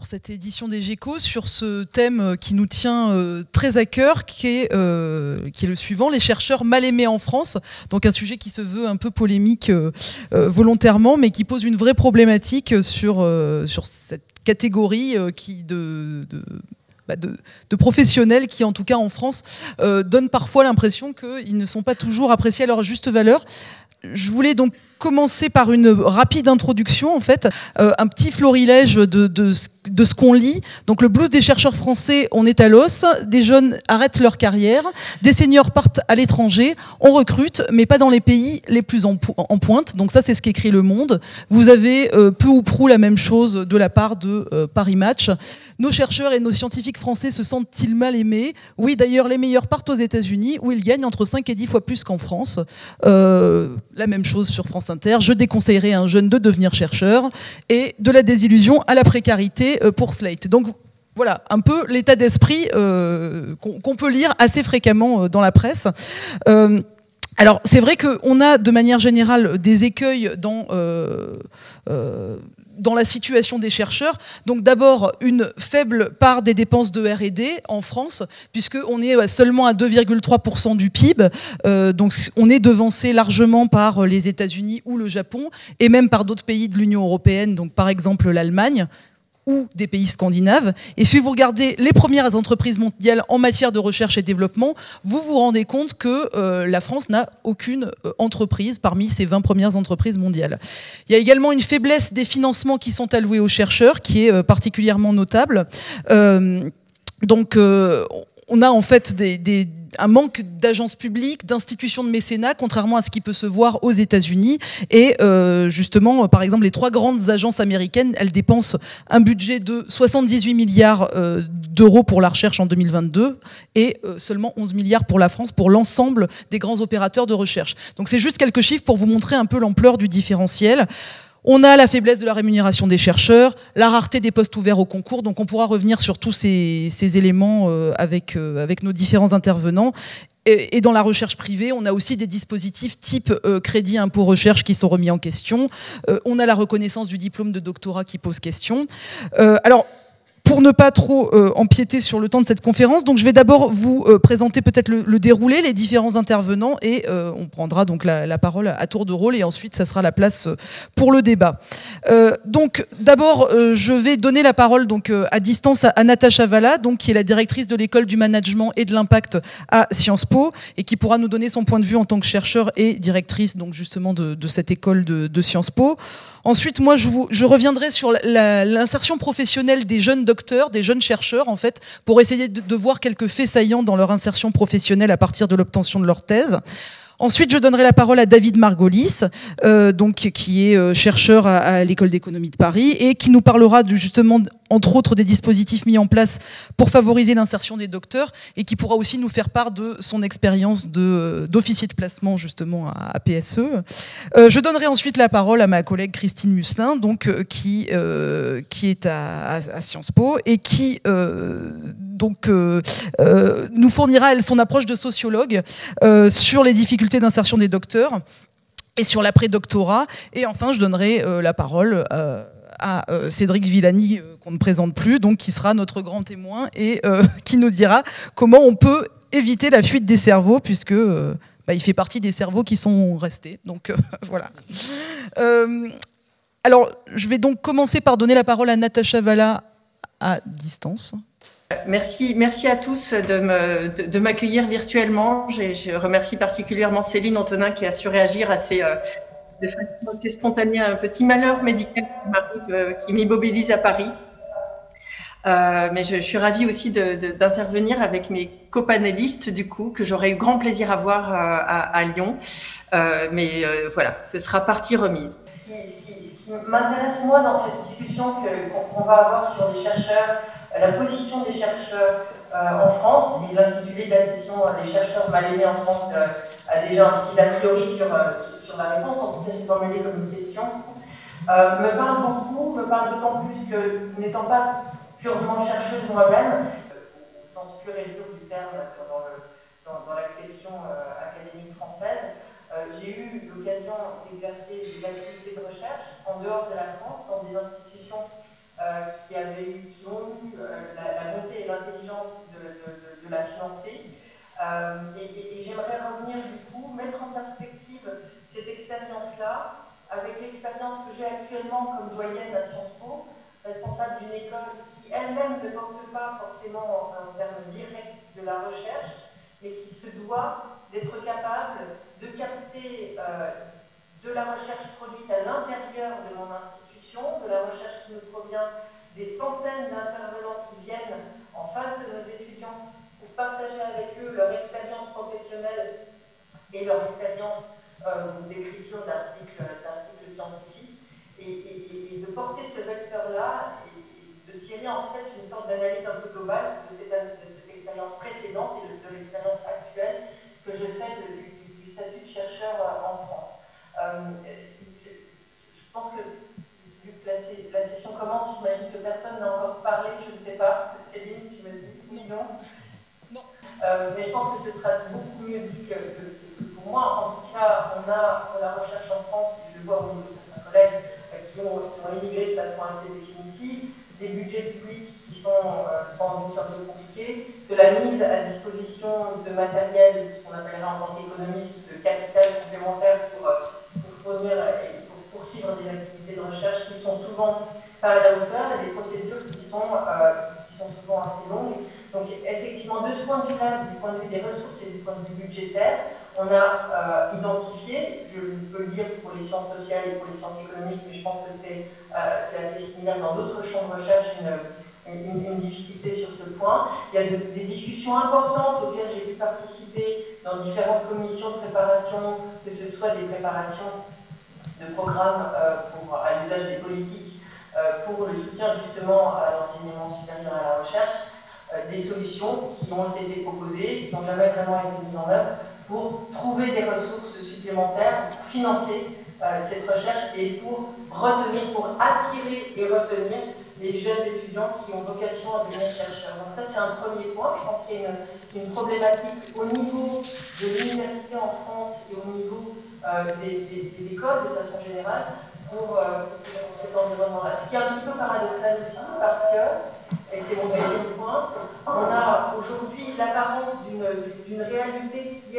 pour cette édition des GECO sur ce thème qui nous tient très à cœur, qui est le suivant, les chercheurs mal aimés en France. Donc un sujet qui se veut un peu polémique volontairement, mais qui pose une vraie problématique sur cette catégorie de professionnels qui, en tout cas en France, donnent parfois l'impression qu'ils ne sont pas toujours appréciés à leur juste valeur. Je voulais donc commencer par une rapide introduction, en fait, un petit florilège de ce qu'on lit. Donc le blues des chercheurs français, on est à l'os, des jeunes arrêtent leur carrière, des seniors partent à l'étranger, on recrute, mais pas dans les pays les plus en pointe. Donc ça, c'est ce qu'écrit Le Monde. Vous avez peu ou prou la même chose de la part de Paris Match. Nos chercheurs et nos scientifiques français se sentent-ils mal aimés? Oui, d'ailleurs, les meilleurs partent aux États-Unis, où ils gagnent entre 5 et 10 fois plus qu'en France. La même chose sur France Inter. Je déconseillerais à un jeune de devenir chercheur. Et de la désillusion à la précarité pour Slate. Donc voilà, un peu l'état d'esprit qu'on peut lire assez fréquemment dans la presse. Alors c'est vrai qu'on a de manière générale des écueils dans la situation des chercheurs. Donc d'abord, une faible part des dépenses de R&D en France, puisqu'on est seulement à 2,3% du PIB. Donc on est devancé largement par les États-Unis ou le Japon, et même par d'autres pays de l'Union européenne, donc par exemple l'Allemagne, ou des pays scandinaves. Et si vous regardez les premières entreprises mondiales en matière de recherche et développement, vous vous rendez compte que la France n'a aucune entreprise parmi ces 20 premières entreprises mondiales. Il y a également une faiblesse des financements qui sont alloués aux chercheurs, qui est particulièrement notable. Donc on a en fait un manque d'agences publiques, d'institutions de mécénat, contrairement à ce qui peut se voir aux États-Unis. Et justement, par exemple, les 3 grandes agences américaines, elles dépensent un budget de 78 milliards d'euros pour la recherche en 2022 et seulement 11 milliards pour la France, pour l'ensemble des grands opérateurs de recherche. Donc c'est juste quelques chiffres pour vous montrer un peu l'ampleur du différentiel. On a la faiblesse de la rémunération des chercheurs, la rareté des postes ouverts au concours, donc on pourra revenir sur tous ces éléments avec nos différents intervenants. Et dans la recherche privée, on a aussi des dispositifs type crédit impôt recherche qui sont remis en question. On a la reconnaissance du diplôme de doctorat qui pose question. Alors, pour ne pas trop empiéter sur le temps de cette conférence, donc je vais d'abord vous présenter peut-être le déroulé, les différents intervenants, et on prendra donc la parole à tour de rôle, et ensuite ça sera la place pour le débat. Donc d'abord, je vais donner la parole donc à distance à Natacha Valla, donc qui est la directrice de l'école du management et de l'impact à Sciences Po, et qui pourra nous donner son point de vue en tant que chercheur et directrice donc justement de cette école de Sciences Po. Ensuite, moi, je reviendrai sur l'insertion professionnelle des jeunes docteurs, des jeunes chercheurs, en fait, pour essayer de voir quelques faits saillants dans leur insertion professionnelle à partir de l'obtention de leur thèse. Ensuite, je donnerai la parole à David Margolis, donc, qui est chercheur à l'École d'économie de Paris et qui nous parlera justement, entre autres, des dispositifs mis en place pour favoriser l'insertion des docteurs et qui pourra aussi nous faire part de son expérience d'officier de placement justement à PSE. Je donnerai ensuite la parole à ma collègue Christine Musselin, donc, qui est à Sciences Po et qui nous fournira, elle, son approche de sociologue sur les difficultés d'insertion des docteurs et sur l'après-doctorat. Et enfin, je donnerai la parole à Cédric Villani, qu'on ne présente plus, donc qui sera notre grand témoin et qui nous dira comment on peut éviter la fuite des cerveaux, puisque il fait partie des cerveaux qui sont restés. Donc voilà. Alors, je vais donc commencer par donner la parole à Natacha Valla à distance. Merci à tous de m'accueillir virtuellement. Je remercie particulièrement Céline Antonin qui a su réagir à ces spontané, un petit malheur médical qui m'immobilise à Paris. Mais je suis ravie aussi d'intervenir avec mes copanélistes, du coup, que j'aurai eu grand plaisir à voir à Lyon. Voilà, ce sera partie remise. Ce qui m'intéresse, moi, dans cette discussion qu'on va avoir sur les chercheurs, la position des chercheurs en France, et l'intitulé de la session « Les chercheurs mal aimés en France » a déjà un petit a priori sur la réponse, en tout cas c'est formulé comme une question, me parle beaucoup, me parle d'autant plus que, n'étant pas purement chercheuse moi-même, au sens pur et dur du terme dans l'acception académique française, j'ai eu l'occasion d'exercer des activités de recherche en dehors de la France, dans des institutions qui ont eu la bonté et l'intelligence de la financer. Et j'aimerais revenir du coup, mettre en perspective cette expérience-là avec l'expérience que j'ai actuellement comme doyenne à Sciences Po, responsable d'une école qui elle-même ne porte pas forcément en termes directs de la recherche, mais qui se doit d'être capable de capter de la recherche produite à l'intérieur de mon institution, de la recherche qui nous provient des centaines d'intervenants qui viennent en face de nos étudiants pour partager avec eux leur expérience professionnelle et leur expérience d'écriture d'articles scientifiques, et de porter ce vecteur-là et de tirer en fait une sorte d'analyse un peu globale de cette expérience précédente et de l'expérience actuelle que je fais du statut de chercheur en France. Je pense que, vu que la session commence, j'imagine que personne n'a encore parlé, je ne sais pas. Céline, tu me dis non? Non. Mais je pense que ce sera beaucoup mieux dit que pour moi. En tout cas, on a pour la recherche en France, je le vois au niveau de certains collègues qui ont immigré de façon assez définitive, des budgets publics qui sont sans doute un peu compliqués, de la mise à disposition de matériel, ce qu'on appellera en tant qu'économiste, de capital complémentaire pour fournir et pour poursuivre des activités de recherche qui sont souvent pas à la hauteur et des procédures qui sont souvent assez longues. Donc effectivement, de ce point de vue-là, du point de vue des ressources et du point de vue budgétaire, on a identifié, je peux le dire pour les sciences sociales et pour les sciences économiques, mais je pense que c'est assez similaire dans d'autres champs de recherche, une difficulté sur ce point. Il y a des discussions importantes auxquelles j'ai pu participer dans différentes commissions de préparation, que ce soit des préparations de programmes à l'usage des politiques pour le soutien justement à l'enseignement supérieur et à la recherche, des solutions qui ont été proposées, qui n'ont jamais vraiment été mises en œuvre, pour trouver des ressources supplémentaires, pour financer cette recherche et pour attirer et retenir les jeunes étudiants qui ont vocation à devenir chercheurs. Donc ça, c'est un premier point. Je pense qu'il y a une problématique au niveau de l'université en France et au niveau des écoles de façon générale pour cet environnement-là. Ce qui est un petit peu paradoxal aussi, parce que, et c'est mon deuxième point, on a aujourd'hui l'apparence d'une réalité qui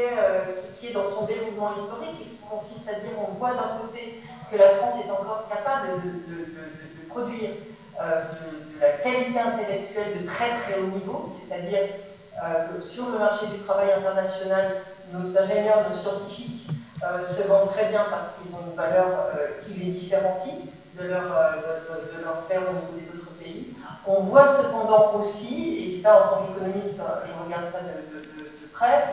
est dans son déroulement historique et qui consiste à dire, on voit d'un côté que la France est encore capable de produire de la qualité intellectuelle de très très haut niveau, c'est-à-dire que sur le marché du travail international, nos ingénieurs, nos scientifiques se vendent très bien parce qu'ils ont une valeur qui les différencie de leur pairs au niveau des autres pays. On voit cependant aussi, et ça en tant qu'économiste, je regarde ça de près,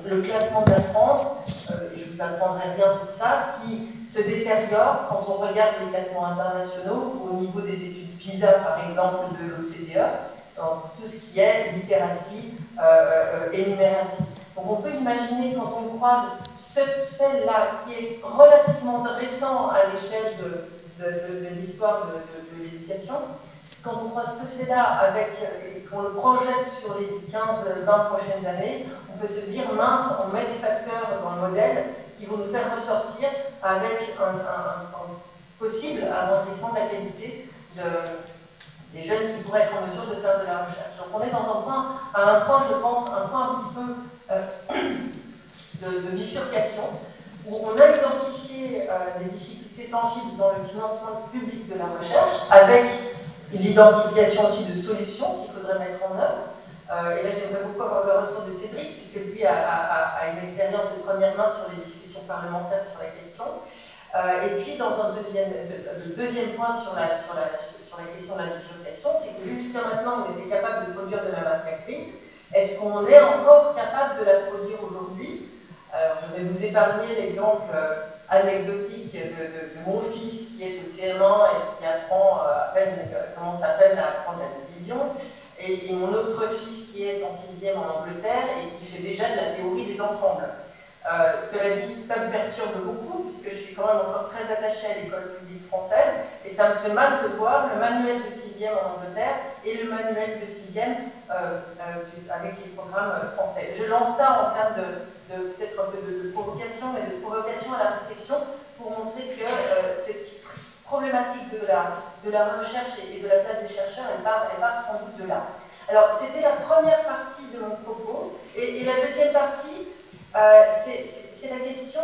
le classement de la France, je ne vous apprendrai rien pour ça, qui se détériore quand on regarde les classements internationaux au niveau des études PISA, par exemple, de l'OCDE, dans tout ce qui est littératie et numératie. Donc on peut imaginer, quand on croise ce fait-là, qui est relativement récent à l'échelle de l'histoire de l'éducation, quand on croise ce fait-là et qu'on le projette sur les 15-20 prochaines années, on peut se dire, mince, on met des facteurs dans le modèle qui vont nous faire ressortir avec un possible amortissement de la qualité des jeunes qui pourraient être en mesure de faire de la recherche. Donc on est à un point, je pense, un petit peu de bifurcation, où on a identifié des difficultés tangibles dans le financement public de la recherche, avec l'identification aussi de solutions qu'il faudrait mettre en œuvre. Et là, j'aimerais beaucoup avoir le retour de Cédric, puisque lui a une expérience de première main sur les discussions parlementaires sur la question. Et puis, dans le deuxième point sur la question de la bifurcation, c'est que jusqu'à maintenant, on était capable de produire de la matière grise. Est-ce qu'on est encore capable de la produire aujourd'hui? Je vais vous épargner l'exemple anecdotique de mon fils qui est au CM1 et qui commence à peine à apprendre la division, et mon autre fils qui est en 6e en Angleterre et qui fait déjà de la théorie des ensembles. Cela dit, ça me perturbe beaucoup puisque je suis quand même encore très attachée à l'école publique française et ça me fait mal de voir le manuel de 6e en Angleterre et le manuel de 6e avec les programmes français. Je lance ça en termes peut-être un peu de provocation, mais de provocation à la réflexion pour montrer que cette problématique de la recherche et de la place des chercheurs, elle part sans doute de là. Alors, c'était la première partie de mon propos, et la deuxième partie, c'est la question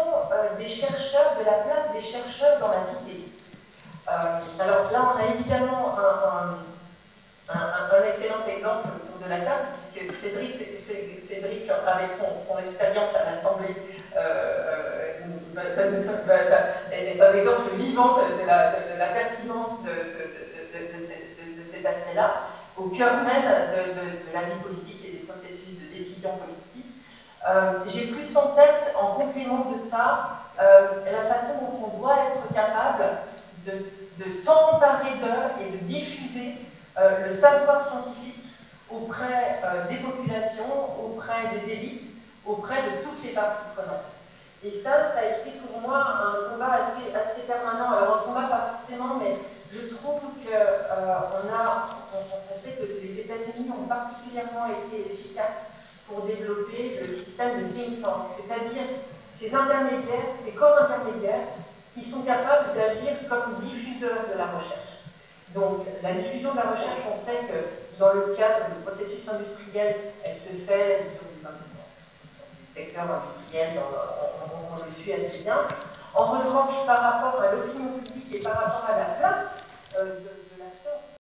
des chercheurs, de la place des chercheurs dans la cité. Alors là, on a évidemment un excellent exemple autour de la table, puisque Cédric avec son expérience à l'Assemblée, est un exemple vivant de la pertinence de cet aspect-là, au cœur même de la vie politique et des processus de décision politique. J'ai plus en tête, en complément de ça, la façon dont on doit être capable de s'emparer d'eux et de diffuser le savoir scientifique auprès des populations, auprès des élites, auprès de toutes les parties prenantes. Et ça a été pour moi un combat assez permanent. Alors un combat pas forcément, mais je trouve qu'on sait que les États-Unis ont particulièrement été efficaces pour développer le système de think tank, c'est-à-dire ces intermédiaires, ces corps intermédiaires qui sont capables d'agir comme diffuseurs de la recherche. Donc, la diffusion de la recherche, on sait que dans le cadre du processus industriel, elle se fait sur le secteur industriel, on le suit assez bien. En revanche, par rapport à l'opinion publique et par rapport à la place de la science,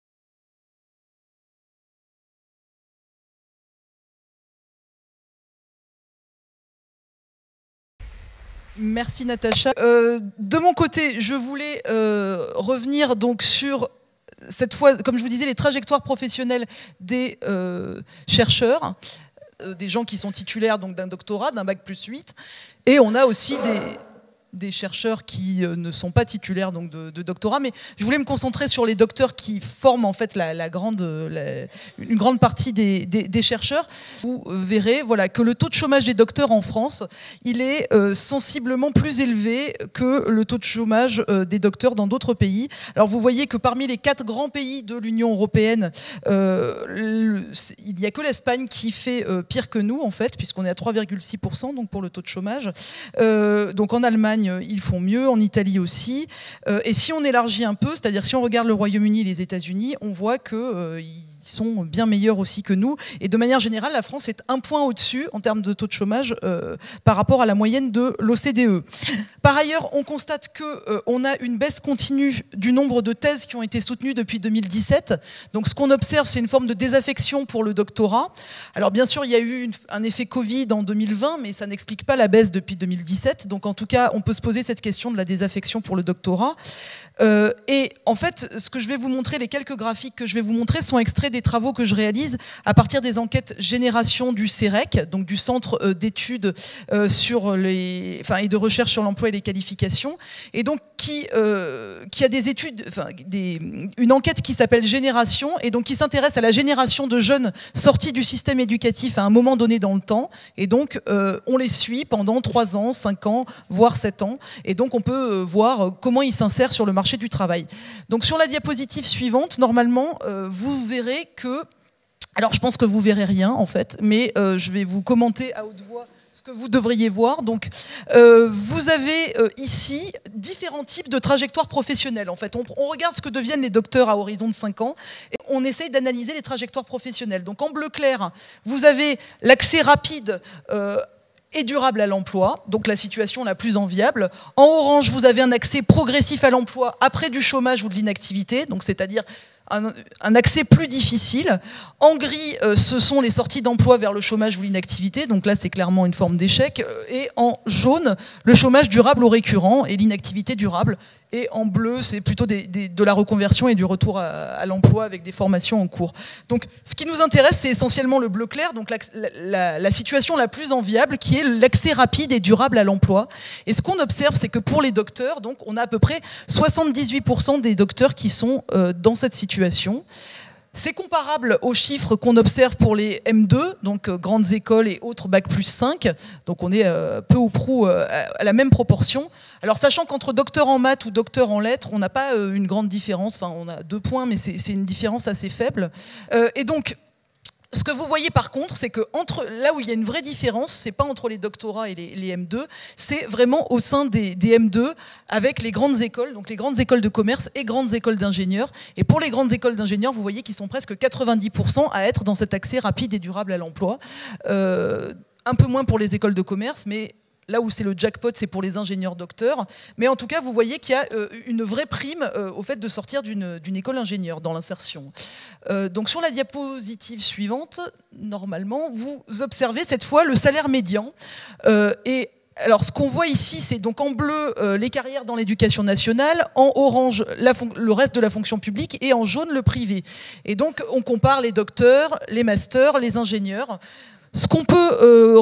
Merci Natacha. De mon côté, je voulais revenir donc sur cette fois, comme je vous disais, les trajectoires professionnelles des chercheurs, des gens qui sont titulaires donc d'un doctorat, d'un bac+8, et on a aussi des chercheurs qui ne sont pas titulaires donc de doctorat, mais je voulais me concentrer sur les docteurs qui forment en fait une grande partie des chercheurs. Vous verrez voilà, que le taux de chômage des docteurs en France, il est sensiblement plus élevé que le taux de chômage des docteurs dans d'autres pays. Alors vous voyez que parmi les 4 grands pays de l'Union européenne, il n'y a que l'Espagne qui fait pire que nous en fait, puisqu'on est à 3,6% donc pour le taux de chômage. Donc en Allemagne, ils font mieux, en Italie aussi. Et si on élargit un peu, c'est-à-dire si on regarde le Royaume-Uni et les États-Unis, on voit qu'ils sont bien meilleurs aussi que nous. Et de manière générale, la France est un point au-dessus en termes de taux de chômage par rapport à la moyenne de l'OCDE. Par ailleurs, on constate qu'on a une baisse continue du nombre de thèses qui ont été soutenues depuis 2017. Donc ce qu'on observe, c'est une forme de désaffection pour le doctorat. Alors bien sûr, il y a eu un effet Covid en 2020, mais ça n'explique pas la baisse depuis 2017. Donc en tout cas, on peut se poser cette question de la désaffection pour le doctorat. Et en fait, ce que je vais vous montrer, les quelques graphiques que je vais vous montrer sont extraits des travaux que je réalise à partir des enquêtes génération du CEREC, donc du Centre d'études et de recherche sur l'emploi et les qualifications, et donc qui a des études, une enquête qui s'appelle Génération, et donc qui s'intéresse à la génération de jeunes sortis du système éducatif à un moment donné dans le temps, et donc on les suit pendant 3 ans, 5 ans, voire 7 ans, et donc on peut voir comment ils s'insèrent sur le marché du travail. Donc sur la diapositive suivante, normalement, vous verrez que... Alors je pense que vous verrez rien en fait, mais je vais vous commenter à haute voix ce que vous devriez voir. Donc, vous avez ici différents types de trajectoires professionnelles. En fait, on regarde ce que deviennent les docteurs à horizon de 5 ans et on essaye d'analyser les trajectoires professionnelles. Donc, en bleu clair, vous avez l'accès rapide et durable à l'emploi, donc la situation la plus enviable. En orange, vous avez un accès progressif à l'emploi après du chômage ou de l'inactivité, donc c'est-à-dire un accès plus difficile. En gris, ce sont les sorties d'emploi vers le chômage ou l'inactivité, donc là c'est clairement une forme d'échec. Et en jaune, le chômage durable ou récurrent et l'inactivité durable. Et en bleu, c'est plutôt de la reconversion et du retour à l'emploi avec des formations en cours. Donc ce qui nous intéresse, c'est essentiellement le bleu clair, donc la situation la plus enviable, qui est l'accès rapide et durable à l'emploi. Et ce qu'on observe, c'est que pour les docteurs, donc, on a à peu près 78% des docteurs qui sont dans cette situation. C'est comparable aux chiffres qu'on observe pour les M2, donc grandes écoles et autres bac+5. Donc on est peu ou prou à la même proportion. Alors sachant qu'entre docteur en maths ou docteur en lettres, on n'a pas une grande différence. Enfin, on a 2 points, mais c'est une différence assez faible. Et donc, Ce que vous voyez par contre, c'est que là où il y a une vraie différence, c'est pas entre les doctorats et les M2, c'est vraiment au sein des M2 avec les grandes écoles, donc les grandes écoles de commerce et grandes écoles d'ingénieurs. Et pour les grandes écoles d'ingénieurs, vous voyez qu'ils sont presque 90% à être dans cet accès rapide et durable à l'emploi. Un peu moins pour les écoles de commerce, mais là où c'est le jackpot, c'est pour les ingénieurs docteurs. Mais en tout cas, vous voyez qu'il y a une vraie prime au fait de sortir d'une école ingénieur dans l'insertion. Donc sur la diapositive suivante, normalement, vous observez cette fois le salaire médian. Et alors ce qu'on voit ici, c'est donc en bleu les carrières dans l'éducation nationale, en orange le reste de la fonction publique et en jaune le privé. Et donc on compare les docteurs, les masters, les ingénieurs. Ce qu'on peut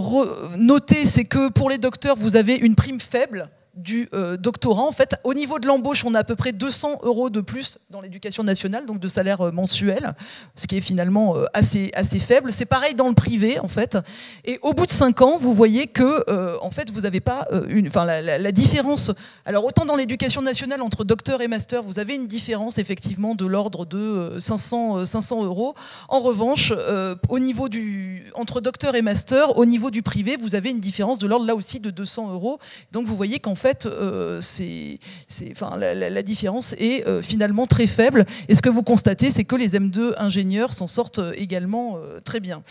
noter, c'est que pour les docteurs, vous avez une prime faible du doctorat. En fait, au niveau de l'embauche, on a à peu près 200 € de plus dans l'éducation nationale, donc de salaire mensuel, ce qui est finalement assez faible. C'est pareil dans le privé, en fait. Et au bout de 5 ans, vous voyez que, en fait, vous n'avez pas la différence. Alors, autant dans l'éducation nationale, entre docteur et master, vous avez une différence, effectivement, de l'ordre de 500 €. En revanche, entre docteur et master, au niveau du privé, vous avez une différence de l'ordre, là aussi, de 200 €. Donc, vous voyez qu'en fait, la différence est finalement très faible. Et ce que vous constatez, c'est que les M2 ingénieurs s'en sortent également très bien.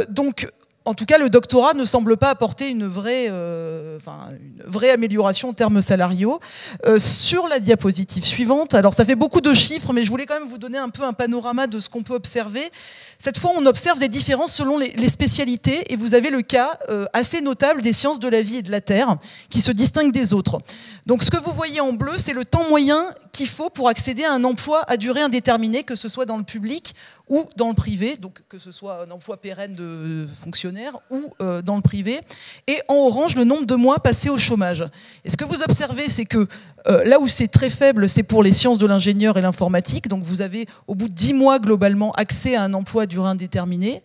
Donc, en tout cas, le doctorat ne semble pas apporter une vraie amélioration en termes salariaux. Sur la diapositive suivante, alors ça fait beaucoup de chiffres, mais je voulais quand même vous donner un peu un panorama de ce qu'on peut observer. Cette fois, on observe des différences selon les spécialités, et vous avez le cas assez notable des sciences de la vie et de la terre, qui se distinguent des autres. Donc ce que vous voyez en bleu, c'est le temps moyen qu'il faut pour accéder à un emploi à durée indéterminée, que ce soit dans le public ou dans le privé, donc que ce soit un emploi pérenne de fonctionnaire ou dans le privé. Et en orange, le nombre de mois passés au chômage. Et ce que vous observez, c'est que là où c'est très faible, c'est pour les sciences de l'ingénieur et l'informatique. Donc vous avez au bout de 10 mois globalement accès à un emploi à durée indéterminée.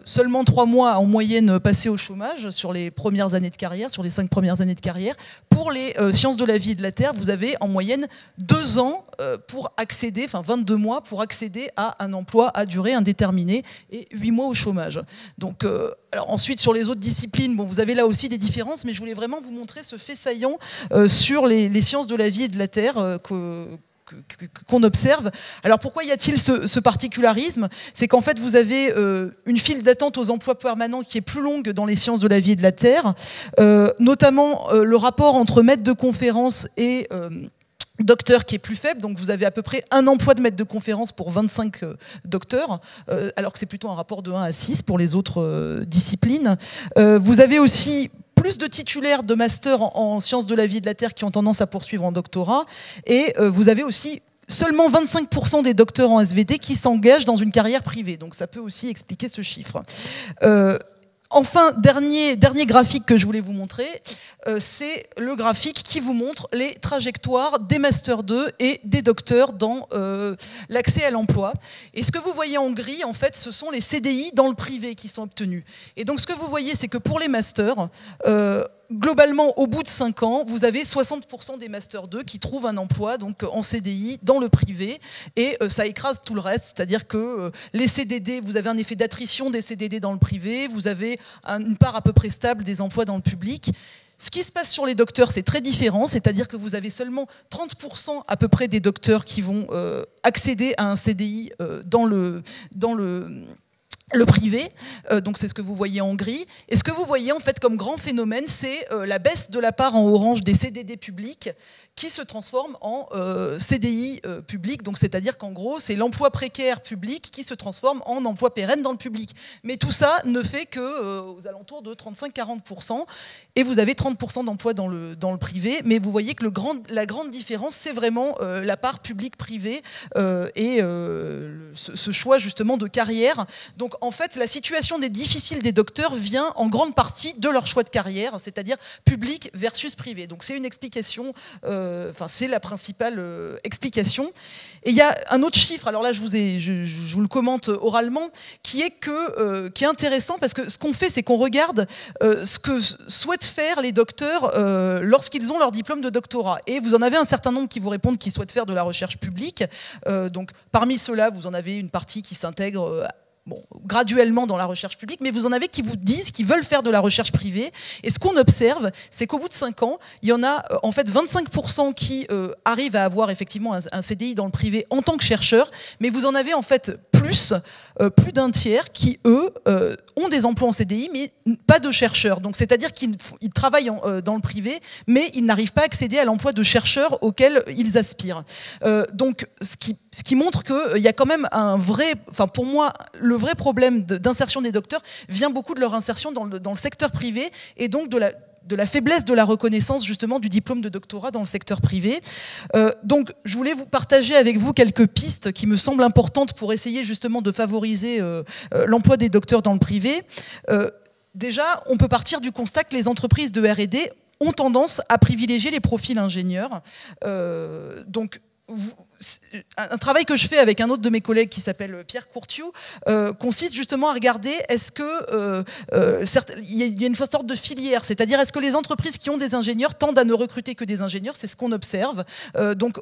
Seulement 3 mois en moyenne passés au chômage sur les premières années de carrière, sur les 5 premières années de carrière. Pour les sciences de la vie et de la terre, vous avez en moyenne 2 ans pour accéder, 22 mois pour accéder à un emploi à durée indéterminée et 8 mois au chômage. Donc, alors ensuite, sur les autres disciplines, bon, vous avez là aussi des différences, mais je voulais vraiment vous montrer ce fait saillant sur les sciences de la vie et de la terre qu'on observe. Alors pourquoi y a-t-il ce particularisme? C'est qu'en fait vous avez une file d'attente aux emplois permanents qui est plus longue dans les sciences de la vie et de la terre, notamment le rapport entre maître de conférence et docteur qui est plus faible, donc vous avez à peu près un emploi de maître de conférence pour 25 docteurs, alors que c'est plutôt un rapport de 1 à 6 pour les autres disciplines. Vous avez aussi plus de titulaires de master en sciences de la vie et de la terre qui ont tendance à poursuivre en doctorat, et vous avez aussi seulement 25% des docteurs en SVT qui s'engagent dans une carrière privée, donc ça peut aussi expliquer ce chiffre. Enfin, dernier graphique que je voulais vous montrer, c'est le graphique qui vous montre les trajectoires des Master 2 et des docteurs dans l'accès à l'emploi. Et ce que vous voyez en gris, en fait, ce sont les CDI dans le privé qui sont obtenus. Et donc ce que vous voyez, c'est que pour les Masters, globalement, au bout de 5 ans, vous avez 60% des Master 2 qui trouvent un emploi donc, en CDI dans le privé, et ça écrase tout le reste, c'est-à-dire que les CDD, vous avez un effet d'attrition des CDD dans le privé, vous avez une part à peu près stable des emplois dans le public. Ce qui se passe sur les docteurs, c'est très différent, c'est-à-dire que vous avez seulement 30% à peu près des docteurs qui vont accéder à un CDI dans le privé, donc c'est ce que vous voyez en gris. Et ce que vous voyez en fait comme grand phénomène, c'est la baisse de la part en orange des CDD publics qui se transforme en CDI public, donc c'est-à-dire qu'en gros, c'est l'emploi précaire public qui se transforme en emploi pérenne dans le public. Mais tout ça ne fait que aux alentours de 35-40%, et vous avez 30% d'emplois dans le privé, mais vous voyez que la grande différence, c'est vraiment la part public-privé et ce choix justement de carrière. Donc en fait, la situation difficile des docteurs vient en grande partie de leur choix de carrière, c'est-à-dire public versus privé. Donc c'est une explication, c'est la principale explication. Et il y a un autre chiffre, alors là je vous le commente oralement, qui est intéressant, parce que ce qu'on fait, c'est qu'on regarde ce que souhaitent faire les docteurs lorsqu'ils ont leur diplôme de doctorat. Et vous en avez un certain nombre qui vous répondent qu'ils souhaitent faire de la recherche publique. Donc parmi ceux-là, vous en avez une partie qui s'intègre bon, graduellement dans la recherche publique, mais vous en avez qui vous disent qu'ils veulent faire de la recherche privée. Et ce qu'on observe, c'est qu'au bout de 5 ans, il y en a en fait 25% qui arrivent à avoir effectivement un CDI dans le privé en tant que chercheurs, mais vous en avez en fait plus d'un tiers qui, eux, ont des emplois en CDI, mais pas de chercheurs. Donc, c'est-à-dire qu'ils travaillent dans le privé, mais ils n'arrivent pas à accéder à l'emploi de chercheurs auquel ils aspirent. Donc, ce qui montre qu'il y a quand même un vrai... Enfin, pour moi, le vrai problème d'insertion des docteurs vient beaucoup de leur insertion dans le secteur privé et donc de la faiblesse de la reconnaissance justement du diplôme de doctorat dans le secteur privé. Donc je voulais vous partager avec vous quelques pistes qui me semblent importantes pour essayer justement de favoriser l'emploi des docteurs dans le privé. Déjà, on peut partir du constat que les entreprises de R&D ont tendance à privilégier les profils ingénieurs. Donc un travail que je fais avec un autre de mes collègues qui s'appelle Pierre Courtiou consiste justement à regarder est-ce que il y a une sorte de filière, c'est-à-dire est-ce que les entreprises qui ont des ingénieurs tendent à ne recruter que des ingénieurs, c'est ce qu'on observe. Donc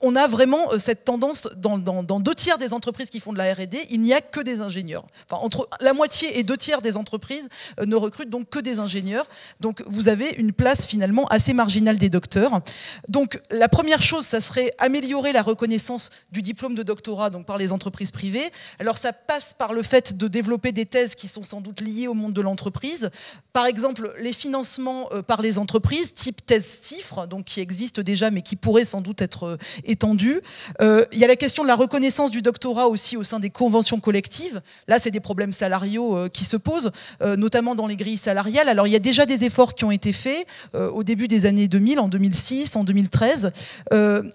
on a vraiment cette tendance dans 2 tiers des entreprises qui font de la R&D, il n'y a que des ingénieurs. Enfin, entre la moitié et 2 tiers des entreprises ne recrutent donc que des ingénieurs. Donc vous avez une place finalement assez marginale des docteurs. Donc la première chose, ça serait améliorer la reconnaissance du diplôme de doctorat donc par les entreprises privées. Alors ça passe par le fait de développer des thèses qui sont sans doute liées au monde de l'entreprise. Par exemple, les financements par les entreprises, type thèse CIFRE, donc qui existent déjà mais qui pourraient sans doute être étendues. Il y a la question de la reconnaissance du doctorat aussi au sein des conventions collectives. Là, c'est des problèmes salariaux qui se posent, notamment dans les grilles salariales. Alors, il y a déjà des efforts qui ont été faits au début des années 2000, en 2006, en 2013.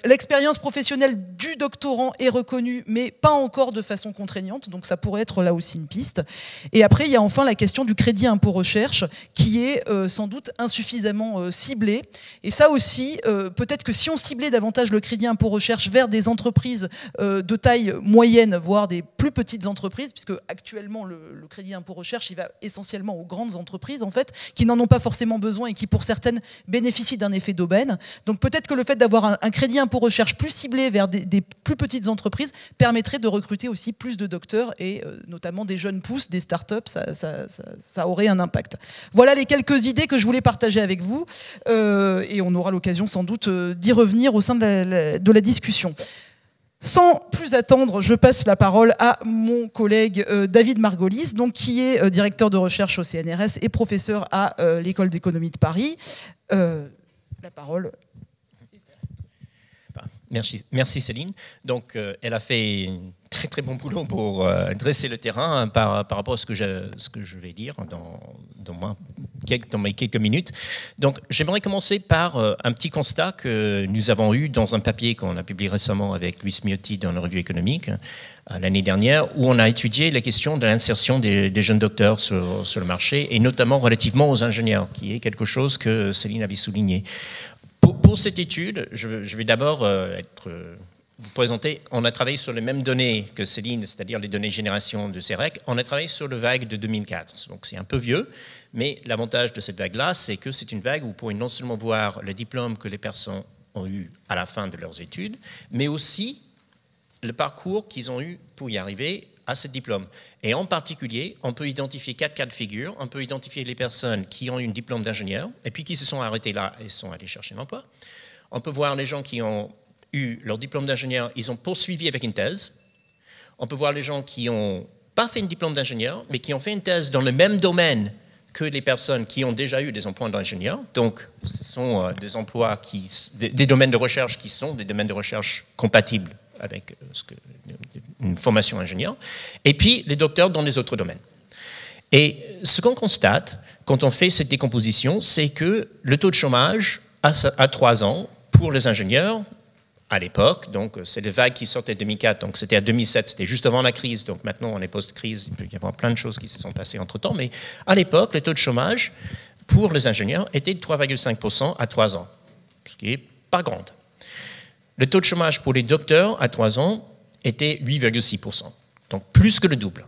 L'expérience professionnelle du doctorant est reconnue, mais pas encore de façon contraignante. Donc, ça pourrait être là aussi une piste. Et après, il y a enfin la question du crédit impôt recherche, qui est sans doute insuffisamment ciblé. Et ça aussi, peut-être que si on ciblait davantage le crédit impôt recherche vers des entreprises de taille moyenne, voire des plus petites entreprises, puisque actuellement le crédit impôt recherche, il va essentiellement aux grandes entreprises, en fait, qui n'en ont pas forcément besoin et qui, pour certaines, bénéficient d'un effet d'aubaine. Donc peut-être que le fait d'avoir un crédit impôt recherche plus ciblé vers des plus petites entreprises permettrait de recruter aussi plus de docteurs et notamment des jeunes pousses, des startups, ça aurait un impact. Voilà les quelques idées que je voulais partager avec vous et on aura l'occasion sans doute d'y revenir au sein de la discussion. Sans plus attendre, je passe la parole à mon collègue David Margolis, donc, qui est directeur de recherche au CNRS et professeur à l'École d'économie de Paris. La parole. Merci Céline. Donc, elle a fait un très très bon boulot pour dresser le terrain par rapport à ce que je vais dire dans mes quelques minutes. Donc, j'aimerais commencer par un petit constat que nous avons eu dans un papier qu'on a publié récemment avec Luis Miotti dans la revue économique l'année dernière, où on a étudié la question de l'insertion des jeunes docteurs sur le marché, et notamment relativement aux ingénieurs, qui est quelque chose que Céline avait souligné. Pour cette étude, je vais d'abord vous présenter. On a travaillé sur les mêmes données que Céline, c'est-à-dire les données génération de CEREC. On a travaillé sur le vague de 2004, donc c'est un peu vieux, mais l'avantage de cette vague-là, c'est que c'est une vague où vous pouvez non seulement voir le diplôme que les personnes ont eu à la fin de leurs études, mais aussi le parcours qu'ils ont eu pour y arriver à ce diplôme. Et en particulier, on peut identifier 4 cas de figure. On peut identifier les personnes qui ont eu un diplôme d'ingénieur et puis qui se sont arrêtées là et sont allées chercher un emploi. On peut voir les gens qui ont eu leur diplôme d'ingénieur, ils ont poursuivi avec une thèse. On peut voir les gens qui n'ont pas fait un diplôme d'ingénieur, mais qui ont fait une thèse dans le même domaine que les personnes qui ont déjà eu des emplois d'ingénieur. Donc, ce sont des emplois, des domaines de recherche qui sont des domaines de recherche compatibles avec une formation ingénieur, et puis les docteurs dans les autres domaines. Et ce qu'on constate quand on fait cette décomposition, c'est que le taux de chômage à 3 ans pour les ingénieurs, à l'époque, donc c'est les vagues qui sortaient de 2004, donc c'était à 2007, c'était juste avant la crise, donc maintenant on est post-crise, il peut y avoir plein de choses qui se sont passées entre-temps, mais à l'époque, le taux de chômage pour les ingénieurs était de 3,5% à 3 ans, ce qui n'est pas grand. Le taux de chômage pour les docteurs à 3 ans était 8,6%, donc plus que le double.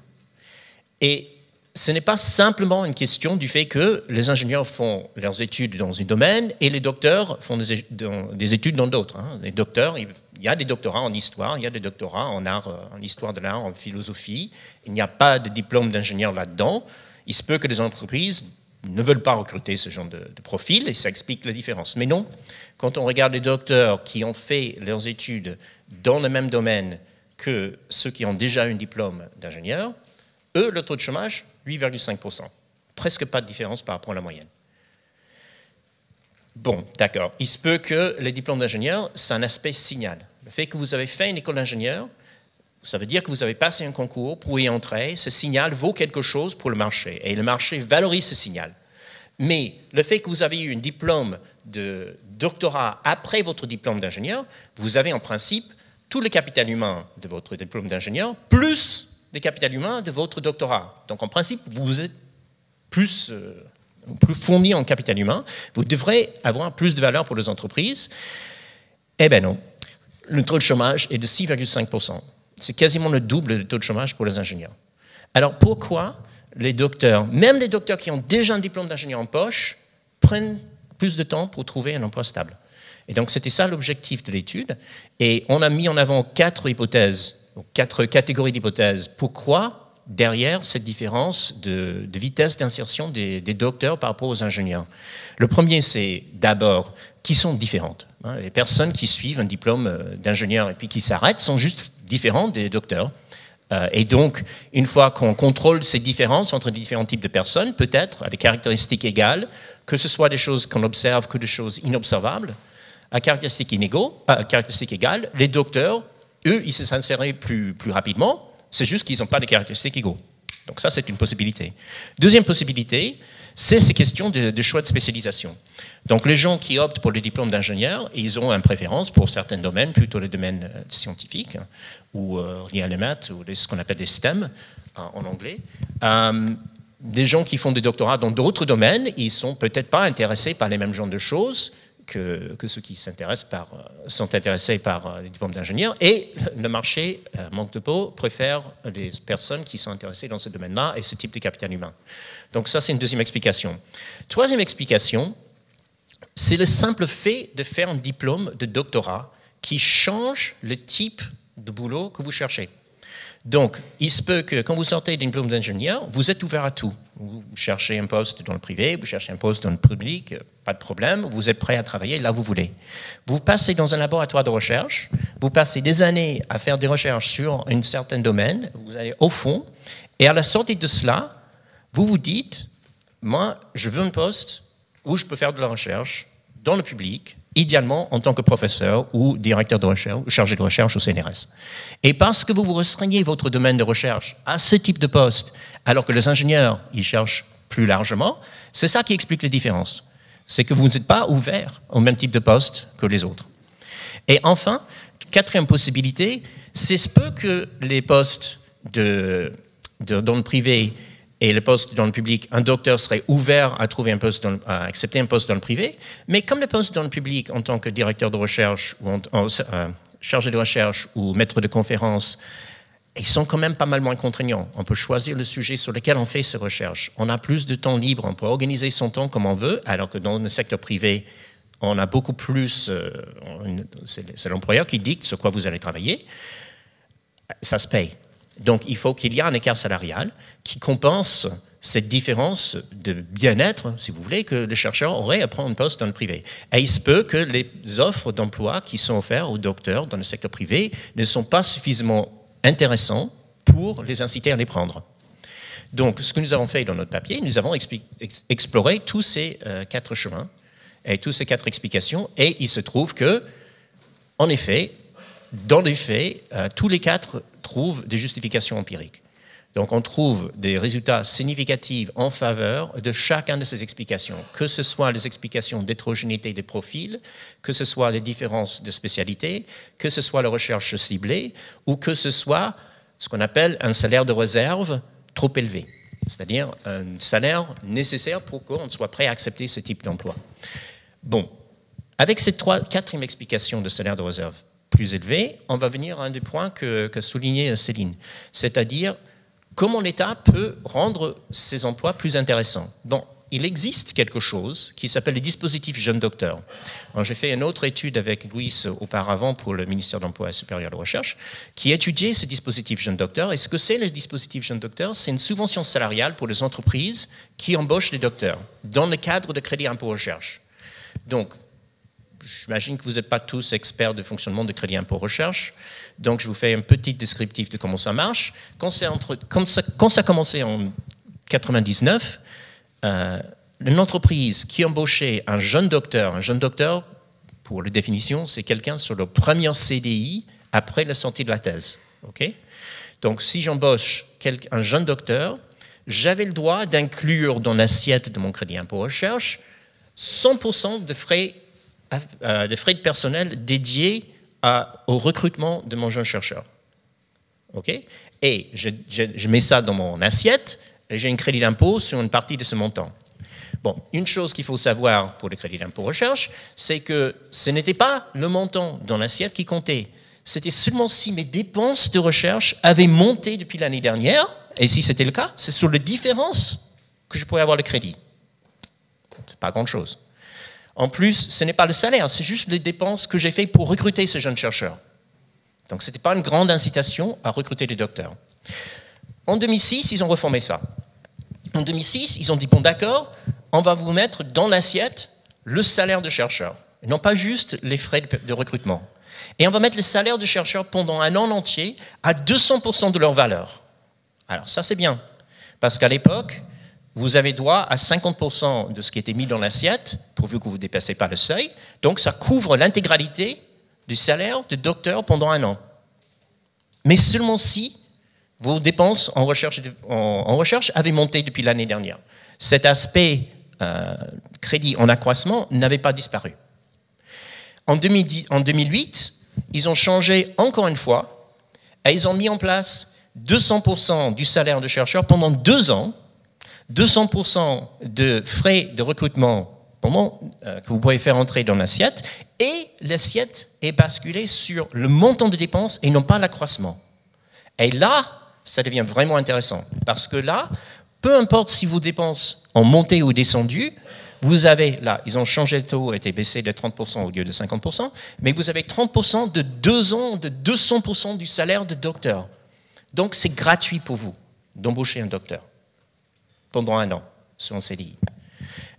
Et ce n'est pas simplement une question du fait que les ingénieurs font leurs études dans un domaine et les docteurs font des études dans d'autres. Les docteurs, il y a des doctorats en histoire, il y a des doctorats en art, en histoire de l'art, en philosophie. Il n'y a pas de diplôme d'ingénieur là-dedans. Il se peut que les entreprises ne veulent pas recruter ce genre de profil, et ça explique la différence. Mais non, quand on regarde les docteurs qui ont fait leurs études dans le même domaine que ceux qui ont déjà un diplôme d'ingénieur, eux, le taux de chômage, 8,5%. Presque pas de différence par rapport à la moyenne. Bon, d'accord. Il se peut que les diplômes d'ingénieur, c'est un aspect signal. Le fait que vous avez fait une école d'ingénieur, ça veut dire que vous avez passé un concours pour y entrer. Ce signal vaut quelque chose pour le marché. Et le marché valorise ce signal. Mais le fait que vous avez eu un diplôme de doctorat après votre diplôme d'ingénieur, vous avez en principe tout le capital humain de votre diplôme d'ingénieur, plus le capital humain de votre doctorat. Donc en principe, vous êtes plus fourni en capital humain, vous devrez avoir plus de valeur pour les entreprises. Eh bien non, le taux de chômage est de 6,5%. C'est quasiment le double du taux de chômage pour les ingénieurs. Alors pourquoi les docteurs, même les docteurs qui ont déjà un diplôme d'ingénieur en poche, prennent plus de temps pour trouver un emploi stable? Et donc c'était ça l'objectif de l'étude. Et on a mis en avant 4 hypothèses, 4 catégories d'hypothèses. Pourquoi derrière cette différence de vitesse d'insertion des docteurs par rapport aux ingénieurs? Le premier, c'est d'abord qui sont différentes. Les personnes qui suivent un diplôme d'ingénieur et puis qui s'arrêtent sont juste différentes des docteurs. Et donc, une fois qu'on contrôle ces différences entre les différents types de personnes, peut-être à des caractéristiques égales, que ce soit des choses qu'on observe que des choses inobservables, à caractéristiques égales, les docteurs, eux, ils s'insèrent plus rapidement. C'est juste qu'ils n'ont pas de caractéristiques égaux. Donc ça, c'est une possibilité. Deuxième possibilité, c'est ces questions de choix de spécialisation. Donc les gens qui optent pour le diplôme d'ingénieur, ils ont une préférence pour certains domaines, plutôt les domaines scientifiques, ou liés à les maths, ou ce qu'on appelle des STEM en anglais. Des gens qui font des doctorats dans d'autres domaines, ils ne sont peut-être pas intéressés par les mêmes genres de choses que ceux qui sont intéressés par les diplômes d'ingénieur. Et le marché, manque de peau, préfère les personnes qui sont intéressées dans ce domaine-là et ce type de capital humain. Donc ça, c'est une deuxième explication. Troisième explication, c'est le simple fait de faire un diplôme de doctorat qui change le type de boulot que vous cherchez. Donc, il se peut que quand vous sortez d'un diplôme d'ingénieur, vous êtes ouvert à tout. Vous cherchez un poste dans le privé, vous cherchez un poste dans le public, pas de problème, vous êtes prêt à travailler là où vous voulez. Vous passez dans un laboratoire de recherche, vous passez des années à faire des recherches sur un certain domaine, vous allez au fond, et à la sortie de cela, vous vous dites, moi, je veux un poste où je peux faire de la recherche dans le public, idéalement en tant que professeur ou directeur de recherche ou chargé de recherche au CNRS. Et parce que vous vous restreignez votre domaine de recherche à ce type de poste, alors que les ingénieurs, ils cherchent plus largement, c'est ça qui explique les différences. C'est que vous n'êtes pas ouvert au même type de poste que les autres. Et enfin, quatrième possibilité, c'est ce peu que les postes dans le privé et le poste dans le public, un docteur serait ouvert à trouver un poste, à accepter un poste dans le privé, mais comme le poste dans le public en tant que directeur de recherche ou chargé de recherche ou maître de conférence, ils sont quand même pas mal moins contraignants. On peut choisir le sujet sur lequel on fait ses recherches. On a plus de temps libre, on peut organiser son temps comme on veut, alors que dans le secteur privé, on a beaucoup plus, c'est l'employeur qui dicte sur quoi vous allez travailler. Ça se paye. Donc, il faut qu'il y ait un écart salarial qui compense cette différence de bien-être, si vous voulez, que le chercheur aurait à prendre un poste dans le privé. Et il se peut que les offres d'emploi qui sont offertes aux docteurs dans le secteur privé ne sont pas suffisamment intéressantes pour les inciter à les prendre. Donc, ce que nous avons fait dans notre papier, nous avons exploré tous ces 4 chemins et toutes ces 4 explications, et il se trouve que, en effet, dans les faits, tous les 4 trouvent des justifications empiriques. Donc on trouve des résultats significatifs en faveur de chacune de ces explications, que ce soit les explications d'hétérogénéité des profils, que ce soit les différences de spécialité, que ce soit la recherche ciblée, ou que ce soit ce qu'on appelle un salaire de réserve trop élevé, c'est-à-dire un salaire nécessaire pour qu'on soit prêt à accepter ce type d'emploi. Bon, avec ces 4e explication de salaire de réserve plus élevé, on va venir à un des points que soulignait Céline, c'est-à-dire comment l'État peut rendre ces emplois plus intéressants. Bon, il existe quelque chose qui s'appelle les dispositifs jeunes docteurs. J'ai fait une autre étude avec Louis auparavant pour le ministère de l'Emploi et supérieur de recherche qui étudiait ces dispositifs jeunes docteurs. Et ce que c'est les dispositifs jeunes docteurs? C'est une subvention salariale pour les entreprises qui embauchent des docteurs dans le cadre de crédit impôt recherche. Donc, j'imagine que vous n'êtes pas tous experts de fonctionnement de crédit impôt recherche. Donc, je vous fais un petit descriptif de comment ça marche. Quand ça a commencé en 1999, une entreprise qui embauchait un jeune docteur, pour la définition, c'est quelqu'un sur le premier CDI après la sortie de la thèse. Okay? Donc, si j'embauche un jeune docteur, j'avais le droit d'inclure dans l'assiette de mon crédit impôt recherche 100% de frais de personnel dédiés au recrutement de mon jeune chercheur. Okay? Et je mets ça dans mon assiette, et j'ai un crédit d'impôt sur une partie de ce montant. Bon, une chose qu'il faut savoir pour le crédit d'impôt recherche, c'est que ce n'était pas le montant dans l'assiette qui comptait. C'était seulement si mes dépenses de recherche avaient monté depuis l'année dernière, et si c'était le cas, c'est sur les différences que je pourrais avoir le crédit. C'est pas grand-chose. En plus, ce n'est pas le salaire, c'est juste les dépenses que j'ai faites pour recruter ce jeune chercheur. Donc, ce n'était pas une grande incitation à recruter des docteurs. En 2006, ils ont reformé ça. En 2006, ils ont dit, bon d'accord, on va vous mettre dans l'assiette le salaire de chercheur, et non pas juste les frais de recrutement. Et on va mettre le salaire de chercheur pendant un an entier à 200% de leur valeur. Alors ça, c'est bien, parce qu'à l'époque, vous avez droit à 50% de ce qui était mis dans l'assiette, pourvu que vous ne dépassez pas le seuil, donc ça couvre l'intégralité du salaire de docteur pendant un an. Mais seulement si vos dépenses en recherche avaient monté depuis l'année dernière. Cet aspect crédit en accroissement n'avait pas disparu. En 2008, ils ont changé encore une fois et ils ont mis en place 200% du salaire de chercheur pendant 2 ans, 200% de frais de recrutement que vous pouvez faire entrer dans l'assiette, et l'assiette est basculée sur le montant de dépenses et non pas l'accroissement. Et là, ça devient vraiment intéressant, parce que là, peu importe si vos dépenses ont monté ou descendu, vous avez, là, ils ont changé le taux, a été baissé de 30% au lieu de 50%, mais vous avez 30% de 2 ans, de 200% du salaire de docteur. Donc, c'est gratuit pour vous d'embaucher un docteur pendant un an sur un CDI.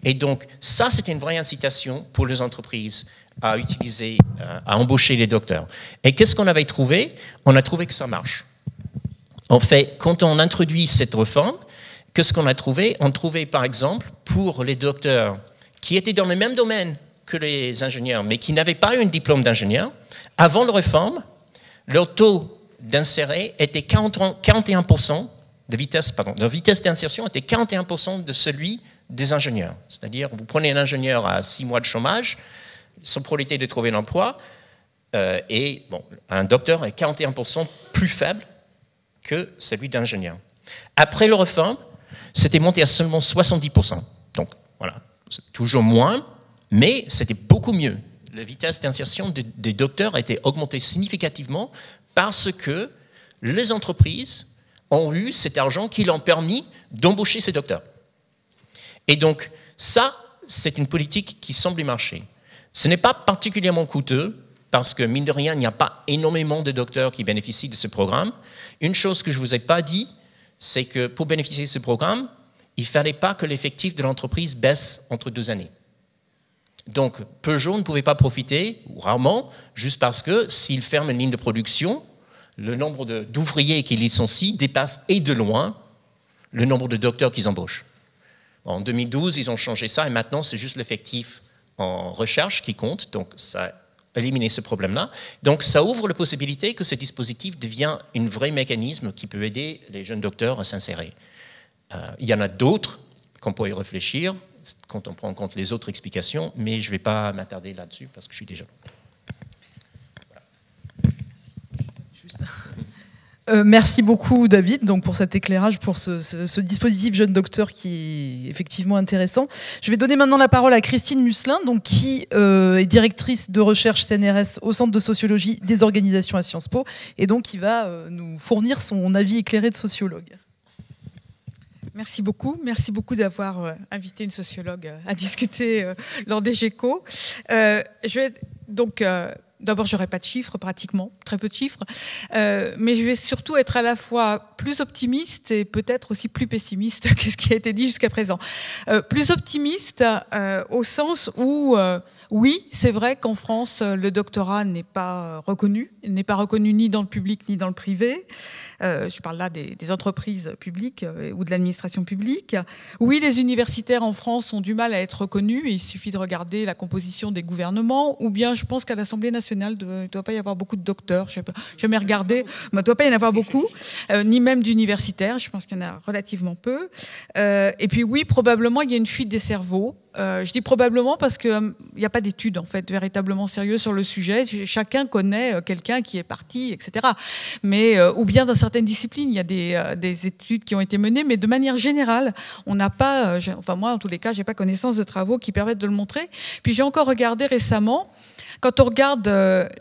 Et donc, ça, c'était une vraie incitation pour les entreprises à utiliser, à embaucher les docteurs. Et qu'est-ce qu'on avait trouvé? On a trouvé que ça marche. En fait, quand on introduit cette réforme, qu'est-ce qu'on a trouvé? On trouvait, par exemple, pour les docteurs qui étaient dans le même domaine que les ingénieurs, mais qui n'avaient pas eu un diplôme d'ingénieur, avant la réforme, leur taux d'inséré était 41%, leur vitesse d'insertion était 41% de celui des ingénieurs. C'est-à-dire, vous prenez un ingénieur à 6 mois de chômage, son probabilité de trouver un emploi, et bon, un docteur est 41% plus faible que celui d'ingénieur. Après la réforme, c'était monté à seulement 70%. Donc, voilà, c'est toujours moins, mais c'était beaucoup mieux. La vitesse d'insertion des docteurs a été augmentée significativement parce que les entreprises ont eu cet argent qui leur a permis d'embaucher ces docteurs. Et donc, ça, c'est une politique qui semble marcher. Ce n'est pas particulièrement coûteux, parce que, mine de rien, il n'y a pas énormément de docteurs qui bénéficient de ce programme. Une chose que je ne vous ai pas dit, c'est que pour bénéficier de ce programme, il ne fallait pas que l'effectif de l'entreprise baisse entre 2 années. Donc, Peugeot ne pouvait pas profiter, ou rarement, juste parce que s'il ferme une ligne de production, le nombre d'ouvriers qu'ils licencient dépasse et de loin le nombre de docteurs qu'ils embauchent. En 2012, ils ont changé ça et maintenant, c'est juste l'effectif en recherche qui compte. Donc, ça a éliminé ce problème-là. Donc, ça ouvre la possibilité que ce dispositif devient un vrai mécanisme qui peut aider les jeunes docteurs à s'insérer. Il y en a d'autres qu'on pourrait réfléchir quand on prend en compte les autres explications, mais je ne vais pas m'attarder là-dessus parce que je suis déjà... Merci beaucoup David donc, pour cet éclairage, pour ce dispositif jeune docteur qui est effectivement intéressant. Je vais donner maintenant la parole à Christine Musselin, donc, qui est directrice de recherche CNRS au Centre de sociologie des organisations à Sciences Po, et donc qui va nous fournir son avis éclairé de sociologue. Merci beaucoup d'avoir invité une sociologue à discuter lors des GECO. D'abord, je n'aurai pas de chiffres pratiquement, très peu de chiffres, mais je vais surtout être à la fois plus optimiste et peut-être aussi plus pessimiste que ce qui a été dit jusqu'à présent. Plus optimiste au sens où, oui, c'est vrai qu'en France, le doctorat n'est pas reconnu. Il n'est pas reconnu ni dans le public ni dans le privé. Je parle là des entreprises publiques ou de l'administration publique. Oui, les universitaires en France ont du mal à être reconnus. Il suffit de regarder la composition des gouvernements. Ou bien, je pense qu'à l'Assemblée nationale, il ne doit pas y avoir beaucoup de docteurs. Je n'ai jamais regardé. Il ne doit pas y en avoir beaucoup. Ni même d'universitaires. Je pense qu'il y en a relativement peu. Et puis oui, probablement, il y a une fuite des cerveaux. Je dis probablement parce qu'il n'y a pas d'études en fait véritablement sérieuses sur le sujet. Chacun connaît quelqu'un qui est parti, etc. Mais ou bien dans certaines disciplines, il y a des études qui ont été menées, mais de manière générale, on n'a pas. Enfin moi, en tous les cas, j'ai pas connaissance de travaux qui permettent de le montrer. Puis j'ai encore regardé récemment. Quand on regarde